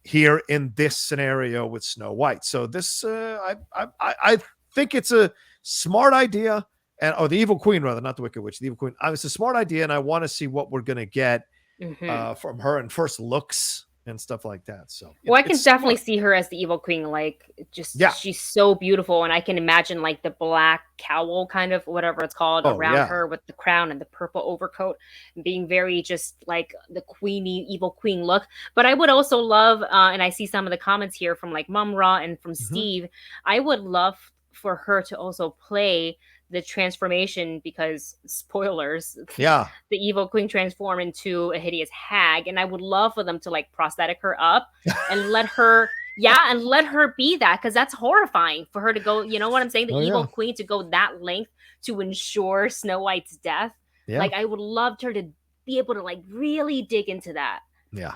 Speaker 1: here in this scenario with Snow White. So this, I think it's a smart idea, and the Evil Queen, rather, not the Wicked Witch, the Evil Queen. It's a smart idea, and I want to see what we're gonna get from her in first looks and stuff like that. So
Speaker 2: I can definitely see her as the Evil Queen. Like, she's so beautiful, and I can imagine like the black cowl, kind of whatever it's called, around her with the crown and the purple overcoat, and being very just like the queenie, evil queen look. But I would also love, and I see some of the comments here from like Mum Ra and from Steve. I would love for her to also play the transformation, because spoilers, the Evil Queen transform into a hideous hag, and I would love for them to like prosthetic her up and let her be that, because that's horrifying for her to go, you know what I'm saying, the Evil Queen to go that length to ensure Snow White's death. Like, I would love her to be able to like really dig into that. I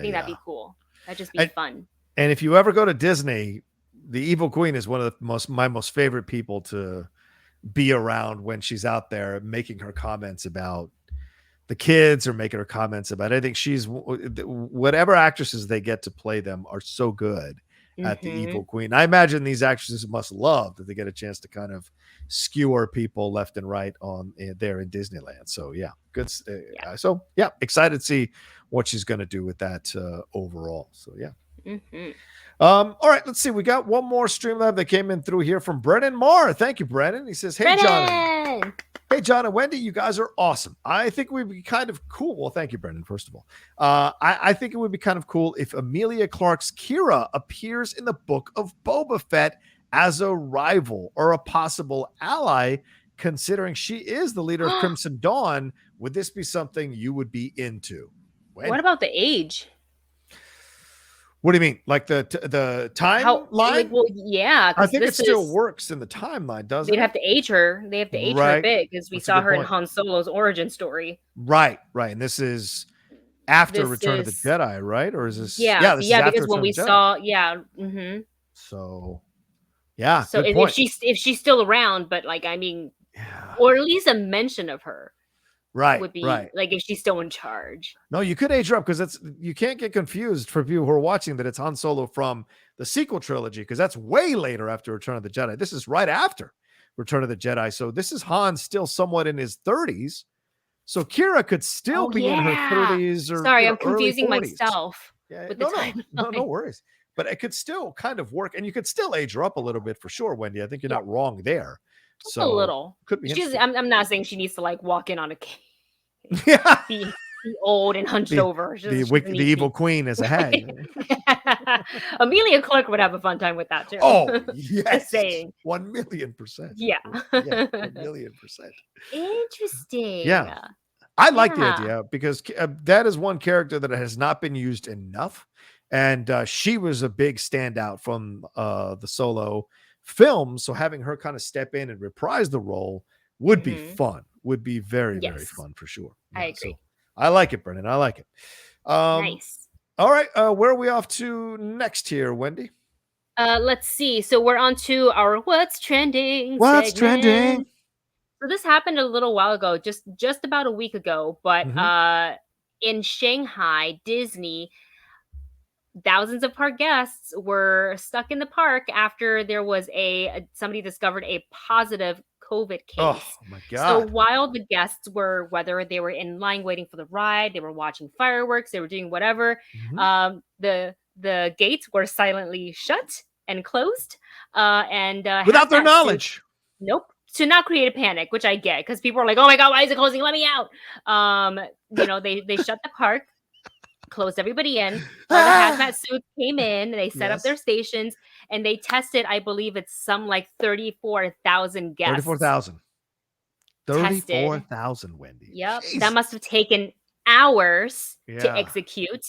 Speaker 2: think that'd be cool. That'd just be fun.
Speaker 1: And if you ever go to Disney, the Evil Queen is one of my most favorite people to be around when she's out there making her comments about the kids or making her comments about, I think she's, whatever actresses they get to play them are so good at the Evil Queen. I imagine these actresses must love that they get a chance to kind of skewer people left and right on there in Disneyland. So good. So excited to see what she's going to do with that overall. So all right, let's see. We got one more Streamlab that came in through here from Brennan Marr. Thank you, Brennan. He says, Hey, John and Wendy, you guys are awesome. I think it would be kind of cool. Well, thank you, Brendan, first of all. I think it would be kind of cool if Emilia Clarke's Kira appears in the book of Boba Fett as a rival or a possible ally, considering she is the leader of Crimson Dawn. Would this be something you would be into? Wendy?
Speaker 2: What about the age?
Speaker 1: What do you mean? Like the timeline?
Speaker 2: I
Speaker 1: think it still works in the timeline, doesn't it?
Speaker 2: They'd have to age her. They have to age her a bit, because we saw her in Han Solo's origin story.
Speaker 1: Right. And this is after Return of the Jedi, right? Or is this?
Speaker 2: Because when we saw,
Speaker 1: So,
Speaker 2: So if she's still around, but like, I mean, or at least a mention of her. Would be like if she's still in charge.
Speaker 1: No, you could age her up, because you can't get confused for people who are watching that it's Han Solo from the sequel trilogy, because that's way later after Return of the Jedi. This is right after Return of the Jedi. So this is Han still somewhat in his 30s. So Kira could still be in her 30s. Or
Speaker 2: sorry, I'm confusing myself.
Speaker 1: No worries. But it could still kind of work, and you could still age her up a little bit for sure, Wendy. I think you're not wrong there.
Speaker 2: Just a little.
Speaker 1: Could be.
Speaker 2: I'm not saying she needs to like walk in on a cake. Be old and hunched over.
Speaker 1: The Evil Queen is a hag.
Speaker 2: Emilia Clarke would have a fun time with that too.
Speaker 1: Oh, yes.
Speaker 2: Just saying.
Speaker 1: 1,000,000%.
Speaker 2: Yeah.
Speaker 1: 1,000,000%.
Speaker 2: Interesting.
Speaker 1: Yeah. I like the idea, because that is one character that has not been used enough. And she was a big standout from the Solo film. So having her kind of step in and reprise the role would be fun. Would be very, very fun for sure.
Speaker 2: I agree.
Speaker 1: So I like it, Brennan. I like it.
Speaker 2: Nice.
Speaker 1: All right. Where are we off to next here, Wendy?
Speaker 2: Let's see. So we're on to our What's Trending
Speaker 1: What's
Speaker 2: segment.
Speaker 1: Trending?
Speaker 2: So this happened a little while ago, just about a week ago. But in Shanghai, Disney thousands of park guests were stuck in the park after there was somebody discovered a positive COVID case.
Speaker 1: Oh my
Speaker 2: So
Speaker 1: God.
Speaker 2: while the guests were, whether they were in line waiting for the ride, they were watching fireworks, they were doing whatever, the gates were silently shut and closed, and
Speaker 1: Without their knowledge.
Speaker 2: Nope. To not create a panic, which I get, because people are like, "Oh my God, why is it closing? Let me out!" They shut the park, closed everybody in. All the hazmat suits came in. They set up their stations, and they tested. I believe it's some like 34,000 guests.
Speaker 1: 34,000. 34,000, Wendy.
Speaker 2: Yep,
Speaker 1: Jesus.
Speaker 2: that must have taken hours to execute.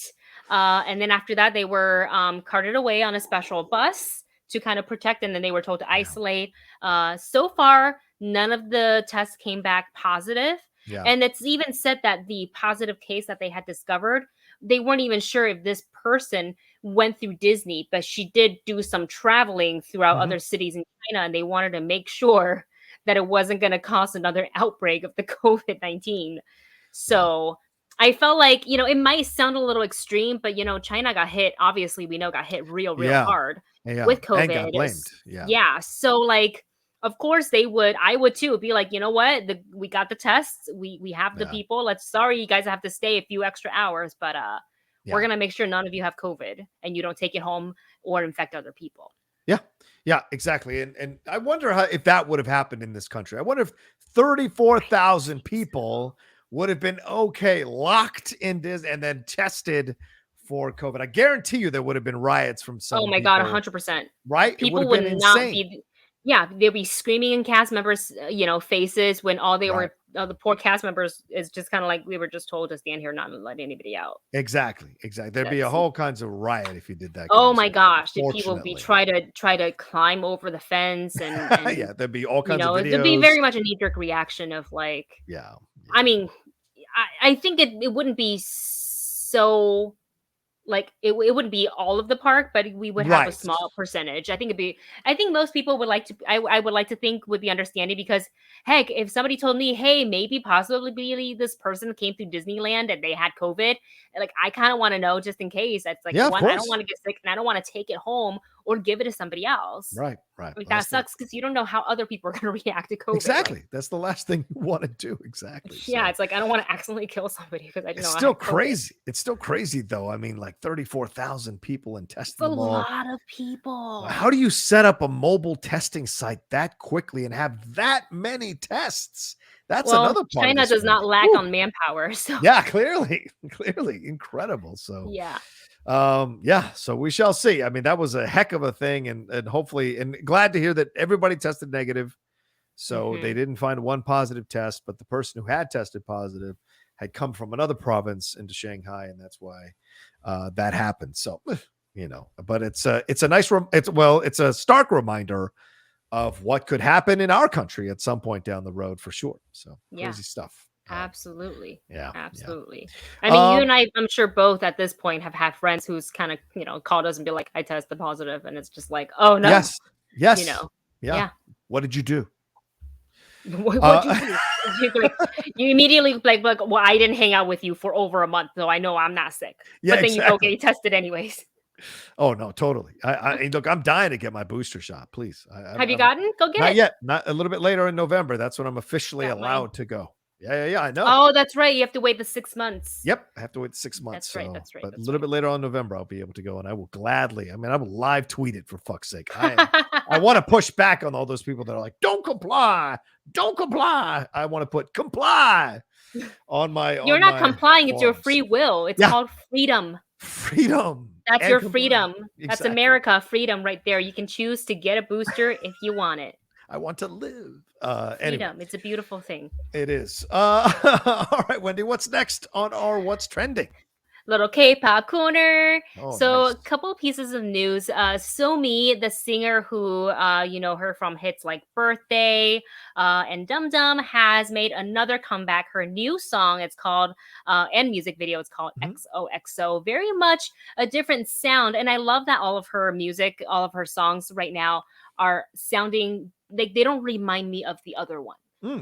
Speaker 2: And then after that, they were carted away on a special bus to kind of protect, and then they were told to isolate. So far, none of the tests came back positive. Yeah. And it's even said that the positive case that they had discovered, they weren't even sure if this person went through Disney, but she did do some traveling throughout other cities in China, and they wanted to make sure that it wasn't going to cause another outbreak of the COVID-19. So I felt like, it might sound a little extreme, but, China got hit. Obviously, we know got hit real hard with COVID.
Speaker 1: And got blamed.
Speaker 2: Yeah. So, like, of course they would. I would too. Be like, you know what? We got the tests. We have the people. Sorry, you guys have to stay a few extra hours, but we're gonna make sure none of you have COVID and you don't take it home or infect other people.
Speaker 1: Yeah, exactly. And I wonder if that would have happened in this country. I wonder if 34,000 people would have been locked in Disney and then tested for COVID. I guarantee you there would have been riots from some.
Speaker 2: Oh my God, 100%.
Speaker 1: Right?
Speaker 2: People would not be. Yeah, they'd be screaming in cast members, faces when all they were, the poor cast members is just kind of like, we were just told to stand here, not let anybody out.
Speaker 1: Exactly. There'd be a whole kinds of riot if you did that.
Speaker 2: Oh my gosh, did people be try to climb over the fence and
Speaker 1: yeah, there'd be all kinds of videos.
Speaker 2: There'd be very much a knee-jerk reaction of like, I mean, I think it wouldn't be so. Like it wouldn't be all of the park, but we would have a small percentage. I think most people would like to. I would like to think would be understanding, because heck, if somebody told me, hey, maybe possibly this person came through Disneyland and they had COVID, like I kind of want to know just in case. It's like, one, I don't want to get sick and I don't want to take it home or give it to somebody else.
Speaker 1: Right.
Speaker 2: Like that sucks because you don't know how other people are going to react to COVID.
Speaker 1: Exactly.
Speaker 2: Like,
Speaker 1: that's the last thing you want to do. Exactly.
Speaker 2: Yeah. It's like, I don't want to accidentally kill somebody because I don't know.
Speaker 1: It's still crazy. It's still crazy though. I mean, like 34,000 people and testing them all.
Speaker 2: A lot of people.
Speaker 1: How do you set up a mobile testing site that quickly and have that many tests? That's another part.
Speaker 2: China does not lack on manpower. So
Speaker 1: yeah, clearly incredible. So so we shall see. I mean, that was a heck of a thing, and hopefully, and glad to hear that everybody tested negative. So they didn't find one positive test, but the person who had tested positive had come from another province into Shanghai, and that's why that happened. So but it's a nice it's a stark reminder of what could happen in our country at some point down the road for sure. So crazy stuff.
Speaker 2: Absolutely.
Speaker 1: Yeah.
Speaker 2: Absolutely. I mean, you and I, I'm sure both at this point have had friends who's kind of, called us and be like, I tested positive. And it's just like, oh no.
Speaker 1: Yes.
Speaker 2: Yeah.
Speaker 1: What did you do?
Speaker 2: What did you do? You immediately like, well, I didn't hang out with you for over a month, so I know I'm not sick.
Speaker 1: Yeah,
Speaker 2: but then you go get tested anyways.
Speaker 1: Oh no, totally. I look, I'm dying to get my booster shot. Please.
Speaker 2: Have you gotten? Go get it.
Speaker 1: Not yet. Not a little bit later in November. That's when I'm officially allowed to go. Yeah. I know.
Speaker 2: Oh, that's right. You have to wait the 6 months.
Speaker 1: Yep. I have to wait 6 months.
Speaker 2: That's right.
Speaker 1: But a little bit later on November, I'll be able to go, and I will gladly. I mean, I will live tweet it for fuck's sake. I want to push back on all those people that are like, don't comply. I want to put comply on my.
Speaker 2: You're not complying. It's your free will. It's called freedom.
Speaker 1: Freedom.
Speaker 2: That's your freedom. Exactly. That's America. Freedom right there. You can choose to get a booster if you want it.
Speaker 1: I want to live.
Speaker 2: Freedom.
Speaker 1: Anyway.
Speaker 2: It's a beautiful thing.
Speaker 1: It is. All right, Wendy, what's next on our What's Trending?
Speaker 2: Little K-pop corner.
Speaker 1: Nice.
Speaker 2: A couple pieces of news. SOMI, the singer who you know her from hits like Birthday and Dum Dum, has made another comeback. Her new song, it's called and music video, it's called XOXO. Very much a different sound, and I love that all of her music, all of her songs right now are sounding like they don't remind me of the other one.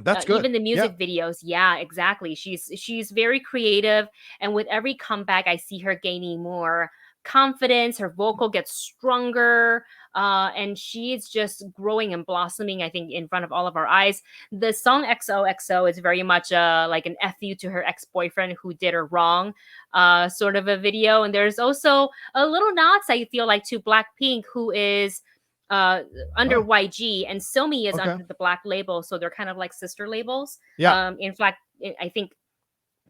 Speaker 1: That's good.
Speaker 2: Even the music videos. Yeah, exactly. She's very creative. And with every comeback, I see her gaining more confidence. Her vocal gets stronger. And she's just growing and blossoming, I think, in front of all of our eyes. The song XOXO is very much like an FU to her ex-boyfriend who did her wrong sort of a video. And there's also a little nods, I feel like, to Blackpink, who is under YG, and SOMI is under the Black label. So they're kind of like sister labels.
Speaker 1: Yeah.
Speaker 2: In fact, I think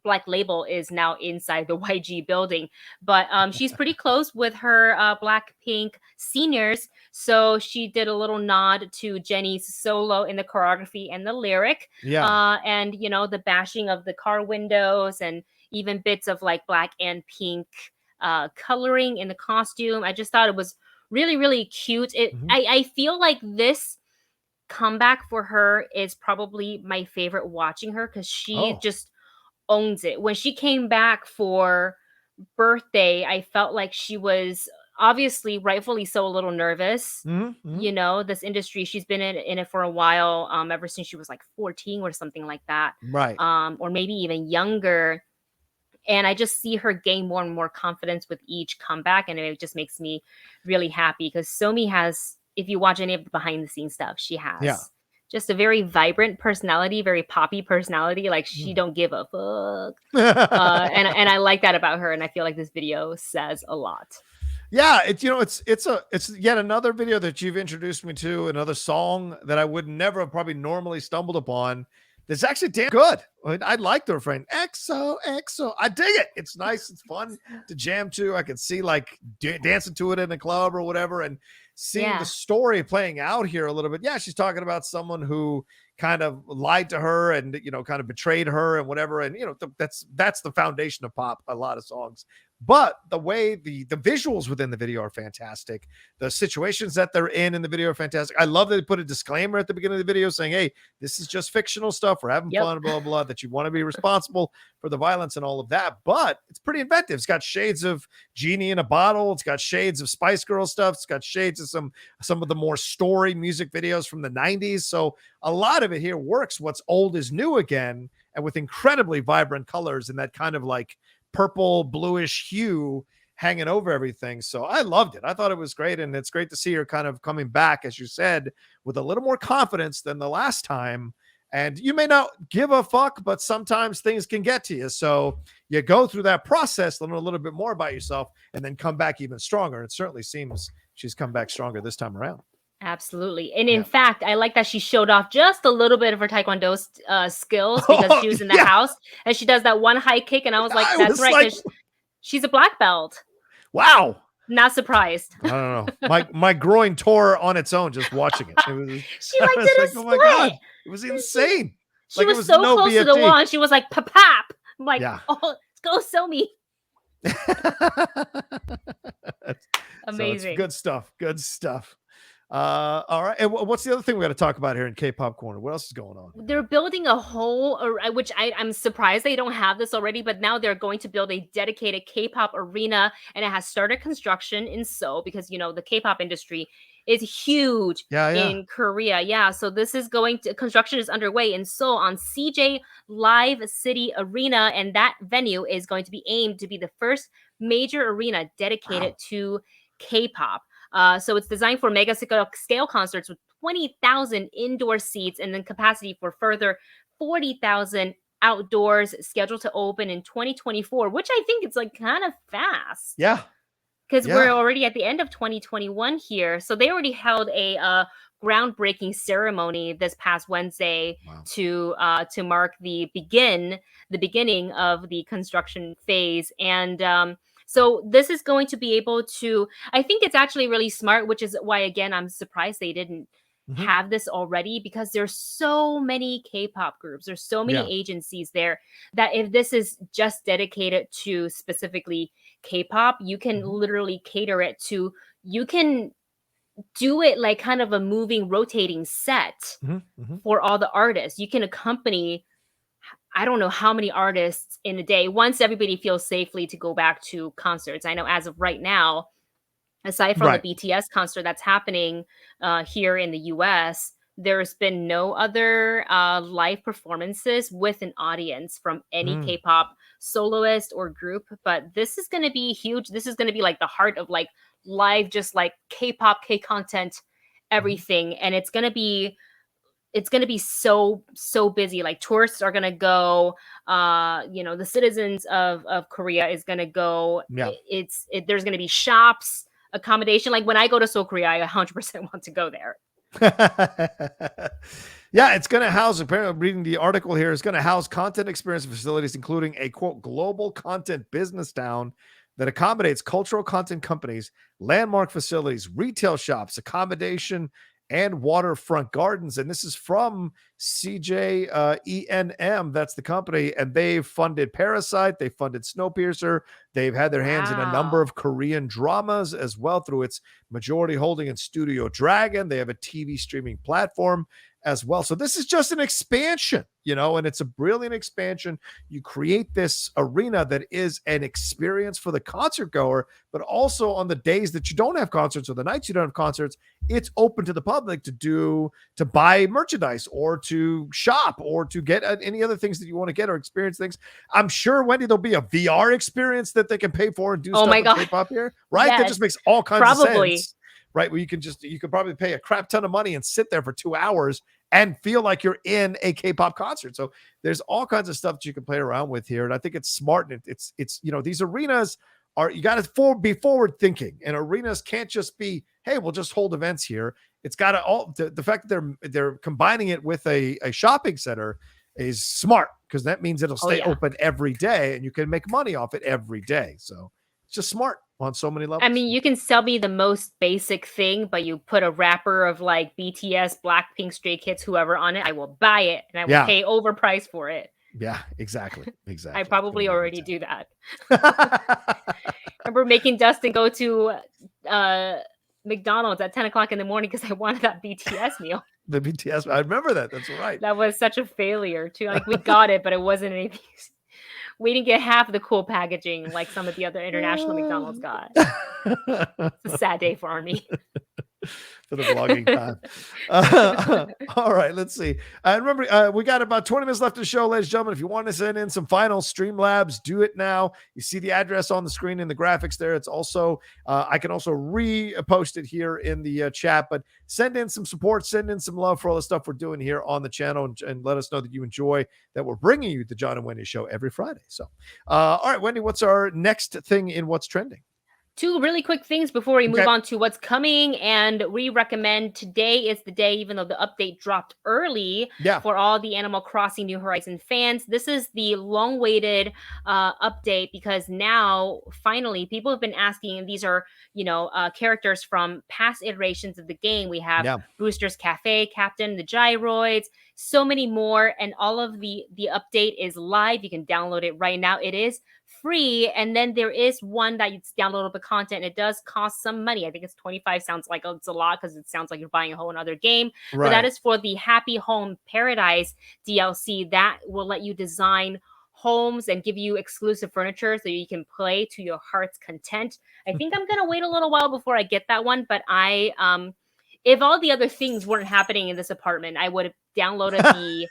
Speaker 2: Black label is now inside the YG building, but she's pretty close with her Blackpink seniors. So she did a little nod to Jennie's solo in the choreography and the lyric. And you know, the bashing of the car windows and even bits of like black and pink coloring in the costume. I just thought it was really, really cute. I feel like this comeback for her is probably my favorite watching her, because she just owns it. When she came back for birthday, I felt like she was obviously, rightfully so, a little nervous. You know, this industry, she's been in it for a while, ever since she was like 14 or something like that.
Speaker 1: Right.
Speaker 2: Or maybe even younger. And I just see her gain more and more confidence with each comeback. And it just makes me really happy, because SOMI has, if you watch any of the behind the scenes stuff, she has just a very vibrant personality, very poppy personality. Like, she don't give a fuck. And I like that about her. And I feel like this video says a lot.
Speaker 1: Yeah, it's, you know, it's yet another video that you've introduced me to, another song that I would never have probably normally stumbled upon. That's actually damn good. I like the refrain. XOXO. I dig it. It's nice. It's fun to jam to. I can see like dancing to it in a club or whatever, and seeing the story playing out here a little bit. Yeah, she's talking about someone who kind of lied to her and, you know, kind of betrayed her and whatever. And, you know, that's the foundation of pop, a lot of songs. But the way the visuals within the video are fantastic. The situations that they're in the video are fantastic. I love that they put a disclaimer at the beginning of the video saying, hey, this is just fictional stuff. We're having fun, blah, blah, blah, that you want to be responsible for the violence and all of that. But it's pretty inventive. It's got shades of Genie in a Bottle. It's got shades of Spice Girl stuff. It's got shades of some of the more story music videos from the 90s. So a lot of it here works. What's old is new again, and with incredibly vibrant colors and that kind of like purple bluish hue hanging over everything. So I loved it. I thought it was great. And it's great to see her kind of coming back, as you said, with a little more confidence than the last time. And you may not give a fuck, but sometimes things can get to you. So you go through that process, learn a little bit more about yourself, and then come back even stronger. It certainly seems she's come back stronger this time around.
Speaker 2: Absolutely. And in fact, I like that she showed off just a little bit of her Taekwondo skills, because she was in the house and she does that one high kick. And I was like, that's right. Like, she's a black belt.
Speaker 1: Wow.
Speaker 2: Not surprised.
Speaker 1: I don't know. My groin tore on its own just watching it. It was,
Speaker 2: she like did a split. Oh my God.
Speaker 1: It was insane.
Speaker 2: She was so close to the wall, and she was like, pap. I'm like, oh, go SOMI. Amazing.
Speaker 1: So good stuff. Good stuff. All right. And what's the other thing we got to talk about here in K-pop corner? What else is going on?
Speaker 2: They're building a whole, which I'm surprised they don't have this already, but now they're going to build a dedicated K-pop arena, and it has started construction in Seoul, because, you know, the K-pop industry is huge in Korea. Yeah. So this is construction is underway in Seoul on CJ Live City Arena. And that venue is going to be aimed to be the first major arena dedicated to K-pop. So it's designed for mega scale concerts with 20,000 indoor seats, and then capacity for further 40,000 outdoors, scheduled to open in 2024, which I think it's like kind of fast.
Speaker 1: Yeah.
Speaker 2: Because we're already at the end of 2021 here. So they already held a groundbreaking ceremony this past Wednesday to mark the beginning of the construction phase. And so this is going to be able to, I think it's actually really smart, which is why, again, I'm surprised they didn't have this already, because there's so many K-pop groups, there's so many agencies there, that if this is just dedicated to specifically K-pop, you can literally cater it to, you can do it like kind of a moving, rotating set for all the artists. You can accompany, I don't know how many artists in a day, once everybody feels safely to go back to concerts. I know as of right now, aside from the BTS concert that's happening here in the US, there's been no other live performances with an audience from any K-pop soloist or group, but this is going to be huge. This is going to be like the heart of like live, just like K-pop, K-content, everything. And it's going to be so busy. Like tourists are gonna go, the citizens of Korea is gonna go. There's gonna be shops, accommodation. Like when I go to Seoul, Korea, I 100% want to go there.
Speaker 1: Yeah, it's going to house, apparently I'm reading the article here, it's going to house content experience facilities, including a quote global content business town that accommodates cultural content companies, landmark facilities, retail shops, accommodation, and waterfront gardens. And this is from CJENM. That's the company. And they've funded Parasite. They funded Snowpiercer. They've had their hands in a number of Korean dramas as well through its majority holding in Studio Dragon. They have a TV streaming platform as well. So this is just an expansion, and it's a brilliant expansion. You create this arena that is an experience for the concert goer, but also on the days that you don't have concerts or the nights you don't have concerts, it's open to the public to buy merchandise or to shop or to get any other things that you want to get or experience things. I'm sure, Wendy, there'll be a VR experience that they can pay for and do stuff with K-pop here, right? Yes. That just makes all kinds of sense. Right, where you could probably pay a crap ton of money and sit there for 2 hours and feel like you're in a K-pop concert. So there's all kinds of stuff that you can play around with here, and I think it's smart. And it's these arenas you got to be forward thinking, and arenas can't just be, hey, we'll just hold events here. It's got to the fact that they're combining it with a shopping center is smart, because that means it'll stay open every day, and you can make money off it every day. So it's just smart on so many levels.
Speaker 2: I mean, you can sell me the most basic thing, but you put a wrapper of like BTS, Blackpink, Stray Kids, whoever on it, I will buy it and I will pay overpriced for it.
Speaker 1: Yeah, exactly.
Speaker 2: I probably already do that. Remember making Dustin go to McDonald's at 10 o'clock in the morning because I wanted that BTS meal.
Speaker 1: The BTS, I remember that. That's right.
Speaker 2: That was such a failure too. Like we got it, but it wasn't anything. We didn't get half the cool packaging like some of the other international McDonald's got. It's a sad day for Army.
Speaker 1: For the vlogging time. All right, let's see. Remember, we got about 20 minutes left of the show, ladies and gentlemen. If you want to send in some final Streamlabs, do it now. You see the address on the screen in the graphics there. It's also, I can also repost it here in the chat, but send in some support, send in some love for all the stuff we're doing here on the channel, and let us know that you enjoy that we're bringing you the John and Wendy Show every Friday. So, all right, Wendy, what's our next thing in What's Trending?
Speaker 2: Two really quick things before we move on to what's coming. And we recommend today is the day, even though the update dropped early for all the Animal Crossing New Horizons fans. This is the long-awaited update, because now, finally, people have been asking, and these are, characters from past iterations of the game. We have Brewster's Cafe, Captain, the Gyroids, so many more. And all of the update is live. You can download it right now. It is free, and then there is one that it's downloadable content. It does cost some money. I think it's 25. Sounds like it's a lot because it sounds like you're buying a whole another game. Right. But that is for the Happy Home Paradise DLC that will let you design homes and give you exclusive furniture so you can play to your heart's content. I think I'm gonna wait a little while before I get that one, but I if all the other things weren't happening in this apartment, I would have downloaded the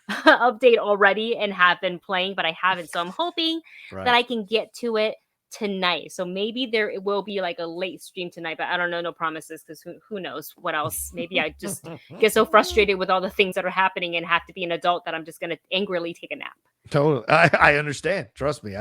Speaker 2: update already and have been playing, but I haven't. So I'm hoping that I can get to it tonight. So maybe there will be like a late stream tonight, but I don't know, no promises, because who knows what else. Maybe I just get so frustrated with all the things that are happening and have to be an adult that I'm just going to angrily take a nap.
Speaker 1: Totally. I understand. Trust me.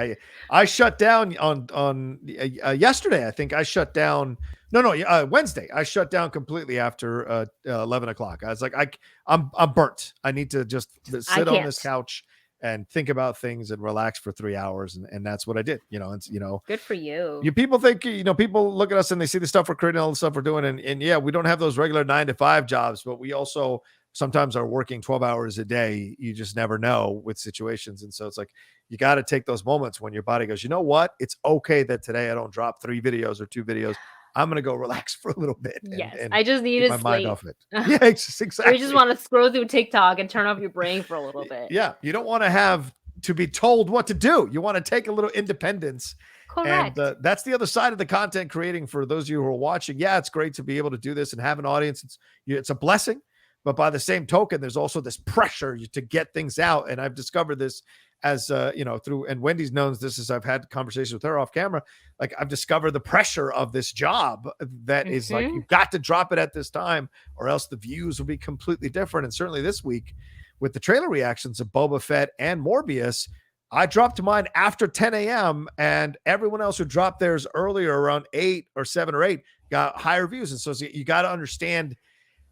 Speaker 1: I shut down on yesterday. I think I shut down. Wednesday. I shut down completely after 11 o'clock. I was like, I'm burnt. I need to just sit on this couch and think about things and relax for 3 hours. And that's what I did. Good
Speaker 2: for you.
Speaker 1: People think, people look at us and they see the stuff we're creating, all the stuff we're doing. And yeah, we don't have those regular 9-to-5 jobs, but we also sometimes are working 12 hours a day. You just never know with situations. And so it's like, you got to take those moments when your body goes, you know what? It's okay that today I don't drop 3 videos or 2 videos. I'm going to go relax for a little bit. And
Speaker 2: I just need
Speaker 1: my mind off it.
Speaker 2: Yeah, exactly. You just want to scroll through TikTok and turn off your brain for a little bit.
Speaker 1: Yeah. You don't want to have to be told what to do. You want to take a little independence.
Speaker 2: Correct.
Speaker 1: And that's the other side of the content creating for those of you who are watching. Yeah, it's great to be able to do this and have an audience. It's a blessing. But by the same token, there's also this pressure to get things out. And I've discovered this as through, and Wendy's knows this as I've had conversations with her off camera. Like, I've discovered the pressure of this job that is like, you've got to drop it at this time, or else the views will be completely different. And certainly this week, with the trailer reactions of Boba Fett and Morbius, I dropped mine after 10 a.m. and everyone else who dropped theirs earlier, around 8 or 7 or 8, got higher views. And so you got to understand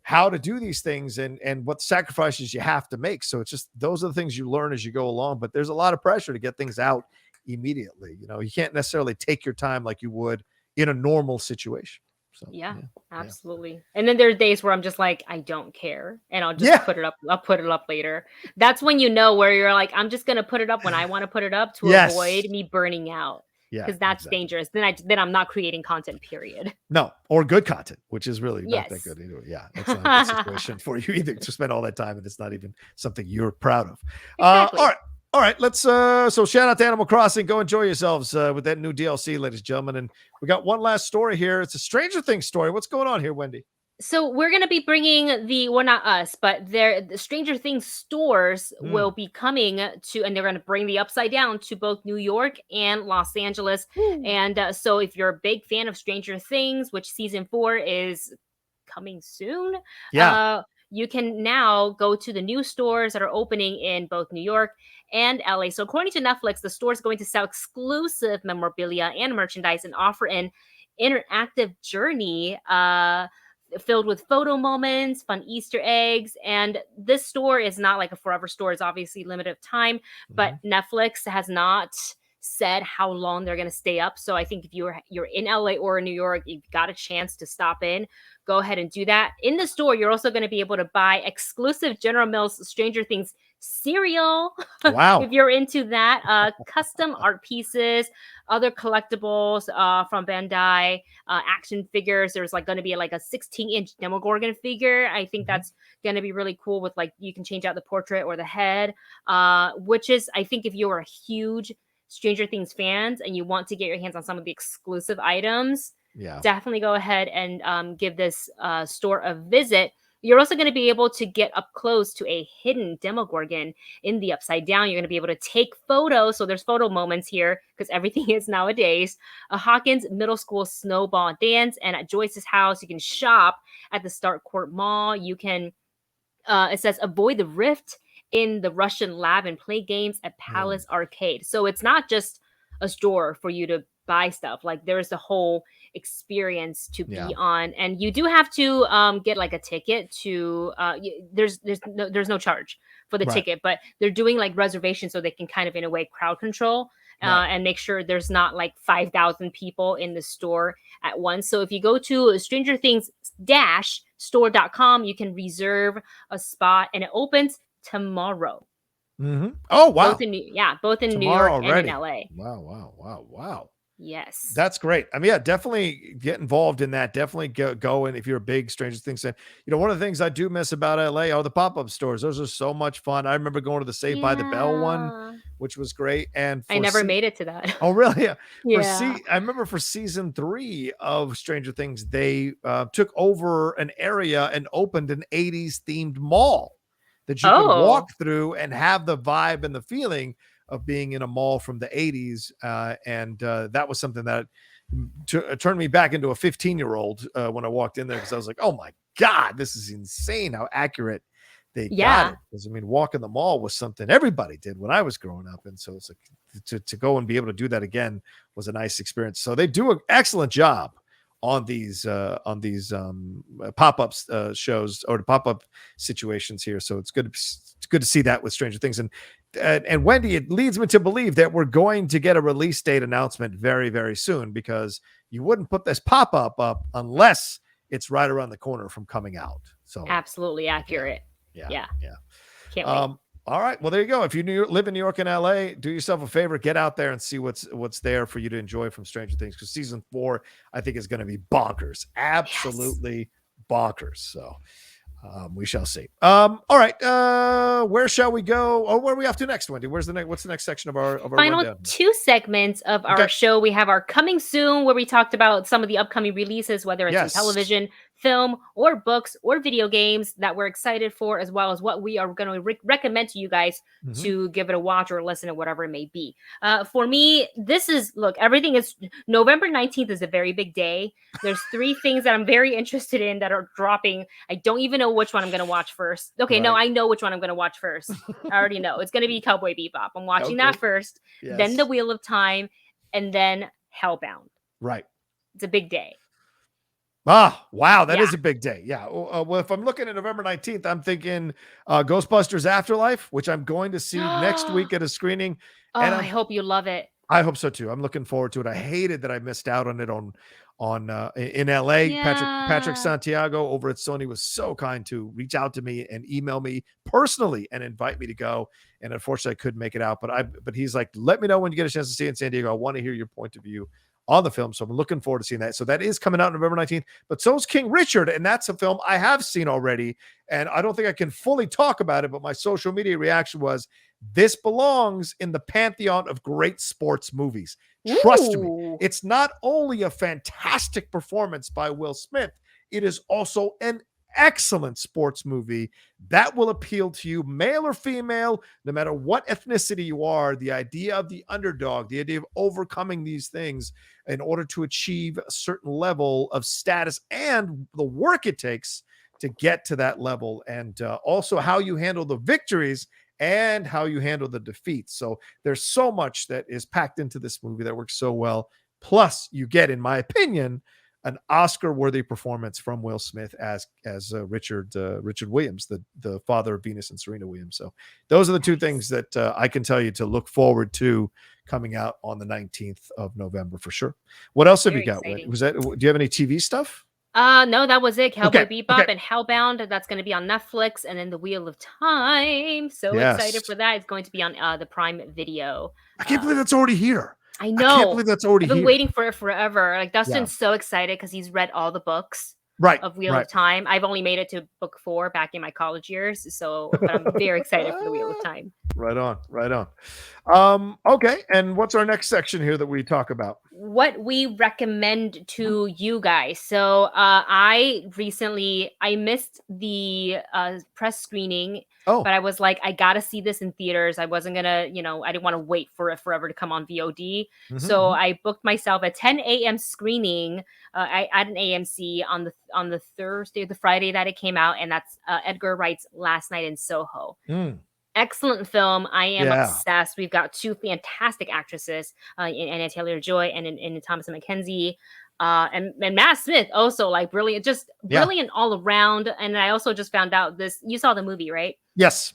Speaker 1: how to do these things and what sacrifices you have to make. So it's just, those are the things you learn as you go along, but there's a lot of pressure to get things out immediately. You can't necessarily take your time like you would in a normal situation. So
Speaker 2: yeah, absolutely. Yeah. And then there are days where I'm just like, I don't care, and I'll just put it up. I'll put it up later. That's when where you're like, I'm just gonna put it up when I want to put it up to avoid me burning out. Yeah, because that's dangerous. Then I'm not creating content, period.
Speaker 1: No, or good content, which is really not that good either. Yeah, that's not a good situation for you either, to spend all that time and it's not even something you're proud of. Exactly. All right, let's so shout out to Animal Crossing. Go enjoy yourselves with that new DLC, ladies and gentlemen. And we got one last story here. It's a Stranger Things story. What's going on here, Wendy?
Speaker 2: So we're going to be bringing not us, but the Stranger Things stores will be coming to, and they're going to bring the Upside Down to both New York and Los Angeles. And so if you're a big fan of Stranger Things, which season 4 is coming soon, you can now go to the new stores that are opening in both New York and LA. So according to Netflix, the store is going to sell exclusive memorabilia and merchandise and offer an interactive journey filled with photo moments, fun Easter eggs. And this store is not like a forever store. It's obviously limited of time, but Netflix has not said how long they're going to stay up. So I think if you're in LA or in New York, you've got a chance to stop in, go ahead and do that. In the store, you're also going to be able to buy exclusive General Mills Stranger Things cereal.
Speaker 1: Wow.
Speaker 2: If you're into that, custom art pieces, other collectibles from Bandai, action figures. There's like going to be like a 16-inch Demogorgon figure. I think that's going to be really cool with like, you can change out the portrait or the head, which is, I think if you're a huge Stranger Things fans and you want to get your hands on some of the exclusive items, definitely go ahead and give this store a visit. You're also going to be able to get up close to a hidden Demogorgon in the Upside Down. You're going to be able to take photos. So there's photo moments here because everything is nowadays. A Hawkins Middle School snowball dance, and at Joyce's house, you can shop at the Start Court Mall. You can, it says, avoid the rift in the Russian lab and play games at Palace Arcade. So it's not just a store for you to buy stuff. Like there's the whole experience to be on, and you do have to get like a ticket to there's no charge for the ticket, but they're doing like reservations so they can kind of in a way crowd control and make sure there's not like 5,000 people in the store at once. So if you go to Stranger Things store.com, you can reserve a spot, and it opens tomorrow.
Speaker 1: Oh wow!
Speaker 2: Both in New York already. And in LA.
Speaker 1: Wow!
Speaker 2: Yes,
Speaker 1: that's great. I mean, definitely get involved in that. Definitely go and if you're a big Stranger Things fan, one of the things I do miss about LA are the pop-up stores. Those are so much fun. I remember going to the Saved by the Bell one, which was great. And
Speaker 2: I never made it to that.
Speaker 1: Oh, really? Yeah. I remember for season 3 of Stranger Things, they took over an area and opened an 80s themed mall that you can walk through and have the vibe and the feeling of being in a mall from the 80s. And that was something that turned me back into a 15-year-old when I walked in there, because I was like, oh my God, this is insane how accurate they got it. Because I mean, walking the mall was something everybody did when I was growing up. And so it's like to go and be able to do that again was a nice experience. So they do an excellent job on these pop-ups shows or the pop-up situations here. So it's good to see that with Stranger Things. And Wendy, it leads me to believe that we're going to get a release date announcement very, very soon, because you wouldn't put this pop-up up unless it's right around the corner from coming out. So
Speaker 2: absolutely accurate. Yeah. Can't wait.
Speaker 1: All right. Well, there you go. If you live in New York and LA, do yourself a favor, get out there and see what's there for you to enjoy from Stranger Things, because season 4, I think, is going to be bonkers. Absolutely bonkers. So we shall see. All right. Where shall we go? Or where are we off to next, Wendy? What's the next section of our
Speaker 2: final
Speaker 1: rundown?
Speaker 2: 2 segments of our show? We have our coming soon, where we talked about some of the upcoming releases, whether it's in television, film or books or video games that we're excited for, as well as what we are going to recommend to you guys to give it a watch or listen to, whatever it may be. For me, this is, look, everything is, November 19th is a very big day. There's 3 things that I'm very interested in that are dropping. I don't even know which one I'm going to watch first. Okay, no, I know which one I'm going to watch first. I already know. It's going to be Cowboy Bebop. I'm watching that first, then The Wheel of Time, and then Hellbound.
Speaker 1: Right.
Speaker 2: It's a big day.
Speaker 1: Ah, wow, that is a big day. Yeah. Well, if I'm looking at November 19th, I'm thinking Ghostbusters Afterlife, which I'm going to see next week at a screening.
Speaker 2: And I hope you love it.
Speaker 1: I hope so too. I'm looking forward to it. I hated that I missed out on it in LA. Patrick Santiago over at Sony was so kind to reach out to me and email me personally and invite me to go. And unfortunately, I couldn't make it out. But he's like, let me know when you get a chance to see it in San Diego. I want to hear your point of view on the film. So I'm looking forward to seeing that. So that is coming out November 19th, but so is King Richard. And that's a film I have seen already. And I don't think I can fully talk about it, but my social media reaction was, this belongs in the pantheon of great sports movies. Trust me. It's not only a fantastic performance by Will Smith, it is also an excellent sports movie that will appeal to you, male or female, no matter what ethnicity you are. The idea of the underdog, the idea of overcoming these things in order to achieve a certain level of status and the work it takes to get to that level, and also how you handle the victories and how you handle the defeats. So there's so much that is packed into this movie that works so well. Plus, you get, in my opinion, an Oscar-worthy performance from Will Smith as Richard Williams, the father of Venus and Serena Williams. So those are the 2 things that I can tell you to look forward to coming out on the 19th of November for sure. What else have you got? Do you have any TV stuff?
Speaker 2: No, that was it. Cowboy Bebop and Hellbound. That's going to be on Netflix, and then The Wheel of Time. So excited for that. It's going to be on the Prime Video.
Speaker 1: I can't believe that's already here.
Speaker 2: I know.
Speaker 1: I can't believe that's already
Speaker 2: I've been waiting for it forever. Like, Dustin's so excited because he's read all the books of Wheel of Time. I've only made it to book 4 back in my college years. But I'm very excited for The Wheel of Time.
Speaker 1: Right on. Okay. And what's our next section here that we talk about?
Speaker 2: What we recommend to you guys. So I missed the press screening, but I was like, I gotta see this in theaters. I wasn't gonna, I didn't want to wait for it forever to come on VOD. So I booked myself a 10 a.m. screening at an AMC on the Thursday or the Friday that it came out, and that's Edgar Wright's Last Night in Soho. Excellent film. I am obsessed. We've got 2 fantastic actresses in Anya Taylor-Joy and in Thomasin McKenzie. And Matt Smith also, like, brilliant, just brilliant all around. And I also just found out this, you saw the movie, right?
Speaker 1: Yes.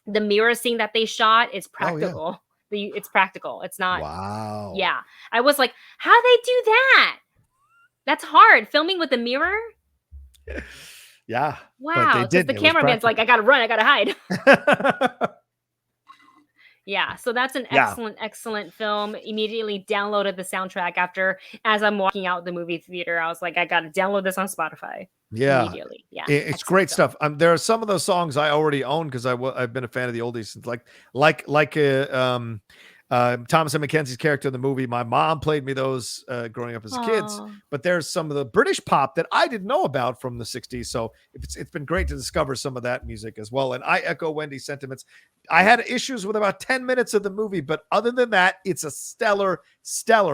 Speaker 2: The mirror scene that they shot is practical. It's practical. It's not.
Speaker 1: Wow.
Speaker 2: Yeah. I was like, how they do that? That's hard. Filming with a mirror.
Speaker 1: Yeah.
Speaker 2: Wow. Because the cameraman's like, I gotta run, I gotta hide. Yeah. So that's an excellent film. Immediately downloaded the soundtrack as I'm walking out the movie theater. I was like, I gotta download this on Spotify.
Speaker 1: Yeah.
Speaker 2: Immediately. Yeah.
Speaker 1: It's great stuff. There are some of those songs I already own because I've been a fan of the oldies since Thomasin McKenzie's character in the movie. My mom played me those growing up as kids, but there's some of the British pop that I didn't know about from the 60s. So it's been great to discover some of that music as well. And I echo Wendy's sentiments. I had issues with about 10 minutes of the movie, but other than that, it's a stellar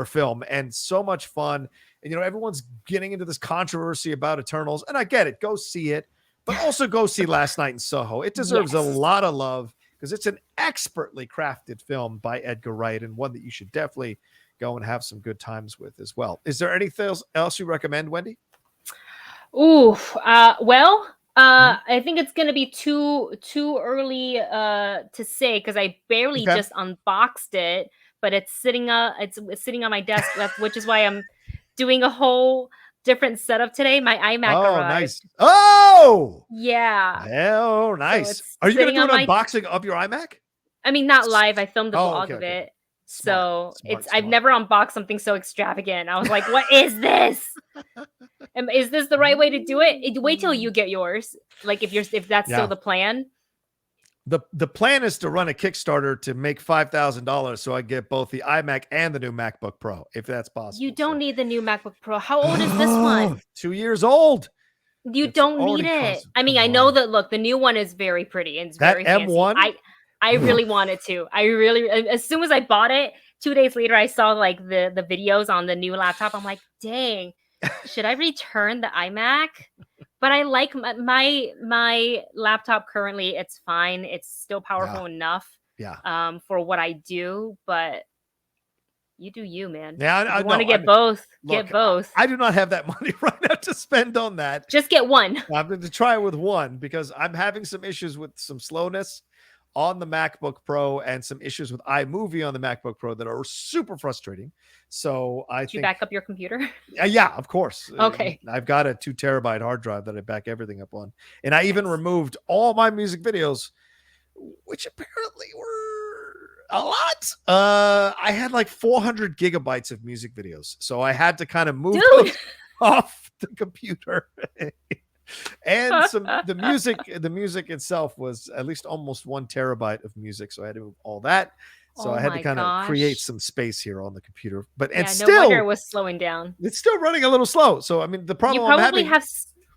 Speaker 1: film and so much fun. And, everyone's getting into this controversy about Eternals, and I get it. Go see it, but also go see Last Night in Soho. It deserves a lot of love, because it's an expertly crafted film by Edgar Wright, and one that you should definitely go and have some good times with as well. Is there anything else you recommend, Wendy?
Speaker 2: I think it's going to be too early to say, because I barely just unboxed it, but it's sitting on my desk, which is why I'm doing a whole different setup today. My iMac arrived.
Speaker 1: Nice. Oh,
Speaker 2: yeah.
Speaker 1: Oh, nice. So are you going to do an unboxing of your iMac?
Speaker 2: I mean, not live. I filmed the vlog of it. Smart. I've never unboxed something so extravagant. I was like, what is this? Is this the right way to do it? Wait till you get yours. Like, if that's still the plan.
Speaker 1: The plan is to run a Kickstarter to make $5,000 so I get both the iMac and the new MacBook Pro, if that's possible.
Speaker 2: You don't need the new MacBook Pro. How old is this one?
Speaker 1: 2 years old.
Speaker 2: You don't need it. I mean, I know that. Look, the new one is very pretty and it's very fancy.
Speaker 1: M1?
Speaker 2: I really wanted to. As soon as I bought it, 2 days later, I saw like the videos on the new laptop. I'm like, dang, should I return the iMac? But I like my laptop currently. It's fine. It's still powerful enough.
Speaker 1: Yeah.
Speaker 2: For what I do, but you do you, man.
Speaker 1: Yeah, I
Speaker 2: want to get both.
Speaker 1: Look,
Speaker 2: get both.
Speaker 1: I do not have that money right now to spend on that.
Speaker 2: Just get one.
Speaker 1: I'm going to try with one because I'm having some issues with some slowness on the MacBook Pro and some issues with iMovie on the MacBook Pro that are super frustrating. So
Speaker 2: Did you back up your computer?
Speaker 1: Yeah, of course.
Speaker 2: Okay.
Speaker 1: I've got a 2 terabyte hard drive that I back everything up on. And I even removed all my music videos, which apparently were a lot. I had like 400 gigabytes of music videos. So I had to kind of move those off the computer. And the music itself was at least almost 1 terabyte of music. So I had to move all that. So I had to kind of create some space here on the computer. But and still,
Speaker 2: no wonder it was slowing down.
Speaker 1: It's still running a little slow. So I mean, the problem
Speaker 2: you probably have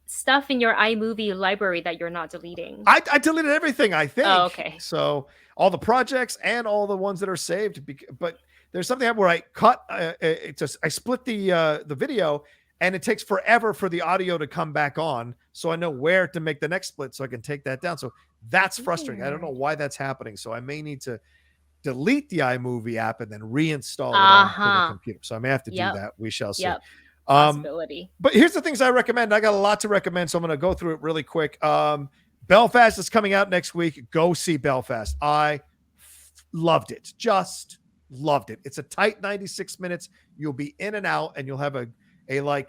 Speaker 2: stuff in your iMovie library that you're not deleting.
Speaker 1: I deleted everything, I think.
Speaker 2: Oh, okay.
Speaker 1: So all the projects and all the ones that are saved. But there's something where I cut. I split the video, and it takes forever for the audio to come back on. So I know where to make the next split, so I can take that down. So that's frustrating. I don't know why that's happening. So I may need to delete the iMovie app and then reinstall it onto the computer. So I may have to do that. We shall see.
Speaker 2: Possibility.
Speaker 1: But here's the things I recommend. I got a lot to recommend, so I'm going to go through it really quick. Belfast is coming out next week. Go see Belfast. I loved it. Just loved it. It's a tight 96 minutes. You'll be in and out, and you'll have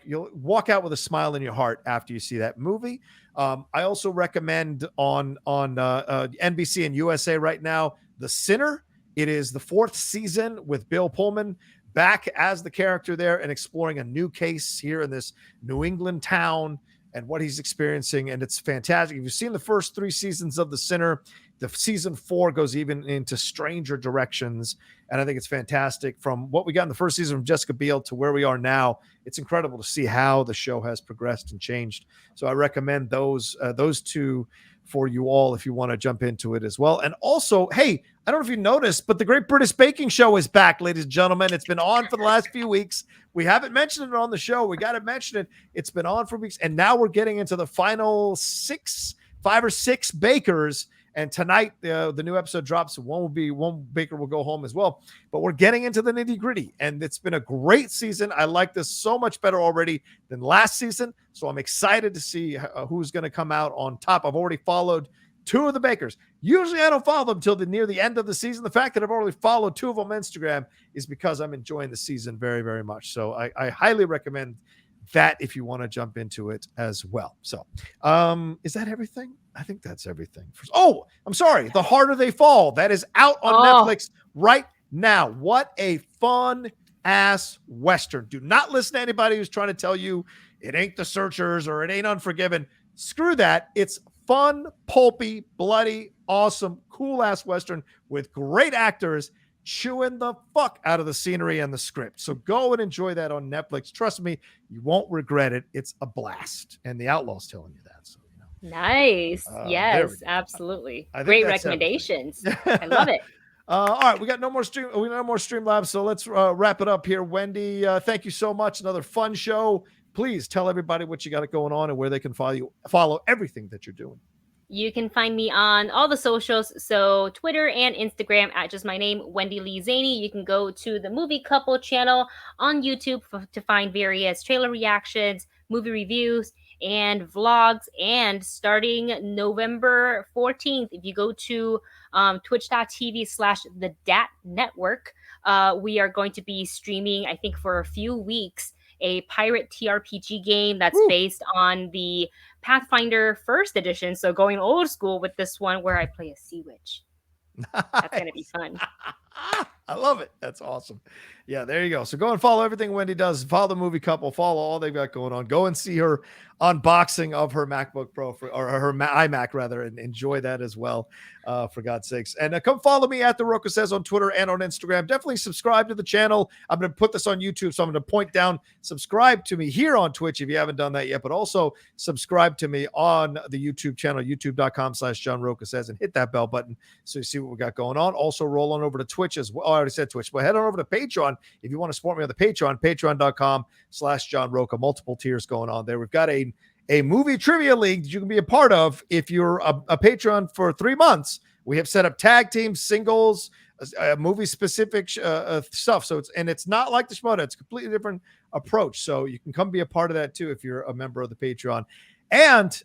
Speaker 1: you'll walk out with a smile in your heart after you see that movie. I also recommend on NBC and USA right now, The Sinner. It is the 4th season with Bill Pullman back as the character there and exploring a new case here in this New England town and what he's experiencing. And it's fantastic. If you've seen the first 3 seasons of The Sinner, the season 4 goes even into stranger directions. And I think it's fantastic from what we got in the first season from Jessica Biel to where we are now. It's incredible to see how the show has progressed and changed. So I recommend those 2 for you all if you want to jump into it as well. And also, hey, I don't know if you noticed, but the Great British Baking Show is back, ladies and gentlemen. It's been on for the last few weeks. We haven't mentioned it on the show. We got to mention it. It's been on for weeks. And now we're getting into the final 5 or 6 bakers. And tonight, the new episode drops. One baker will go home as well. But we're getting into the nitty gritty. And it's been a great season. I like this so much better already than last season. So I'm excited to see who's going to come out on top. I've already followed 2 of the bakers. Usually I don't follow them until near the end of the season. The fact that I've already followed 2 of them on Instagram is because I'm enjoying the season very, very much. So I highly recommend that if you want to jump into it as well. So is that everything? I think that's everything. Oh, I'm sorry. The Harder They Fall. That is out on Netflix right now. What a fun ass Western. Do not listen to anybody who's trying to tell you it ain't The Searchers or it ain't Unforgiven. Screw that. It's fun, pulpy, bloody, awesome, cool ass Western with great actors chewing the fuck out of the scenery and the script. So go and enjoy that on Netflix. Trust me, you won't regret it. It's a blast. And The Outlaw's telling you that. So,
Speaker 2: nice. Yes, absolutely. Great recommendations. I love it.
Speaker 1: All right, we got no more Streamlabs, so let's wrap it up here. Wendy, thank you so much. Another fun show. Please tell everybody what you got going on and where they can follow everything that you're doing.
Speaker 2: You can find me on all the socials, so Twitter and Instagram at just my name, Wendy Lee Zaney. You can go to the Movie Couple channel on YouTube to find various trailer reactions, movie reviews, and vlogs. And starting November 14th, if you go to twitch.tv/the Dat Network, we are going to be streaming, I think for a few weeks, a pirate TRPG game that's based on the Pathfinder First Edition. So going old school with this one where I play a sea witch. That's going to be fun.
Speaker 1: I love it. That's awesome. Yeah, there you go. So go and follow everything Wendy does. Follow the Movie Couple. Follow all they've got going on. Go and see her unboxing of her MacBook Pro or her iMac rather, and enjoy that as well, for God's sakes. And come follow me at The Rocha Says on Twitter and on Instagram. Definitely subscribe to the channel. I'm going to put this on YouTube, so I'm going to point down, subscribe to me here on Twitch if you haven't done that yet, but also subscribe to me on the YouTube channel, youtube.com/John Rocha Says, and hit that bell button so you see what we got going on. Also roll on over to Twitch as well. I already said Twitch, but head on over to Patreon if you want to support me on the Patreon, patreon.com/John Rocha. Multiple tiers going on there. We've got a movie trivia league that you can be a part of if you're a patron for 3 months. We have set up tag teams, singles, movie specific stuff. So it's not like the Shmoda. It's a completely different approach. So you can come be a part of that too if you're a member of the Patreon. And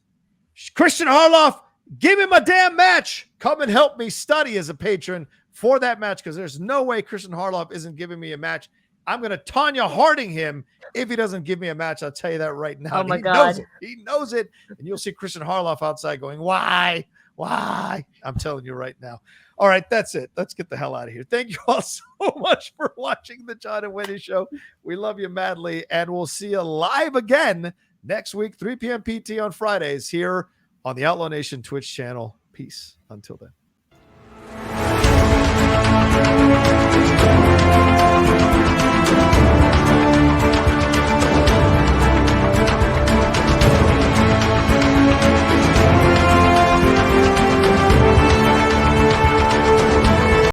Speaker 1: Christian Harloff, give him a damn match. Come and help me study as a patron for that match, because there's no way Christian Harloff isn't giving me a match. I'm going to Tanya Harding him if he doesn't give me a match. I'll tell you that right now.
Speaker 2: Oh my God.
Speaker 1: He knows it. And you'll see Christian Harloff outside going, why? I'm telling you right now. All right, that's it. Let's get the hell out of here. Thank you all so much for watching the John and Wendy Show. We love you madly, and we'll see you live again next week, 3 p.m. PT on Fridays here on the Outlaw Nation Twitch channel. Peace. Until then.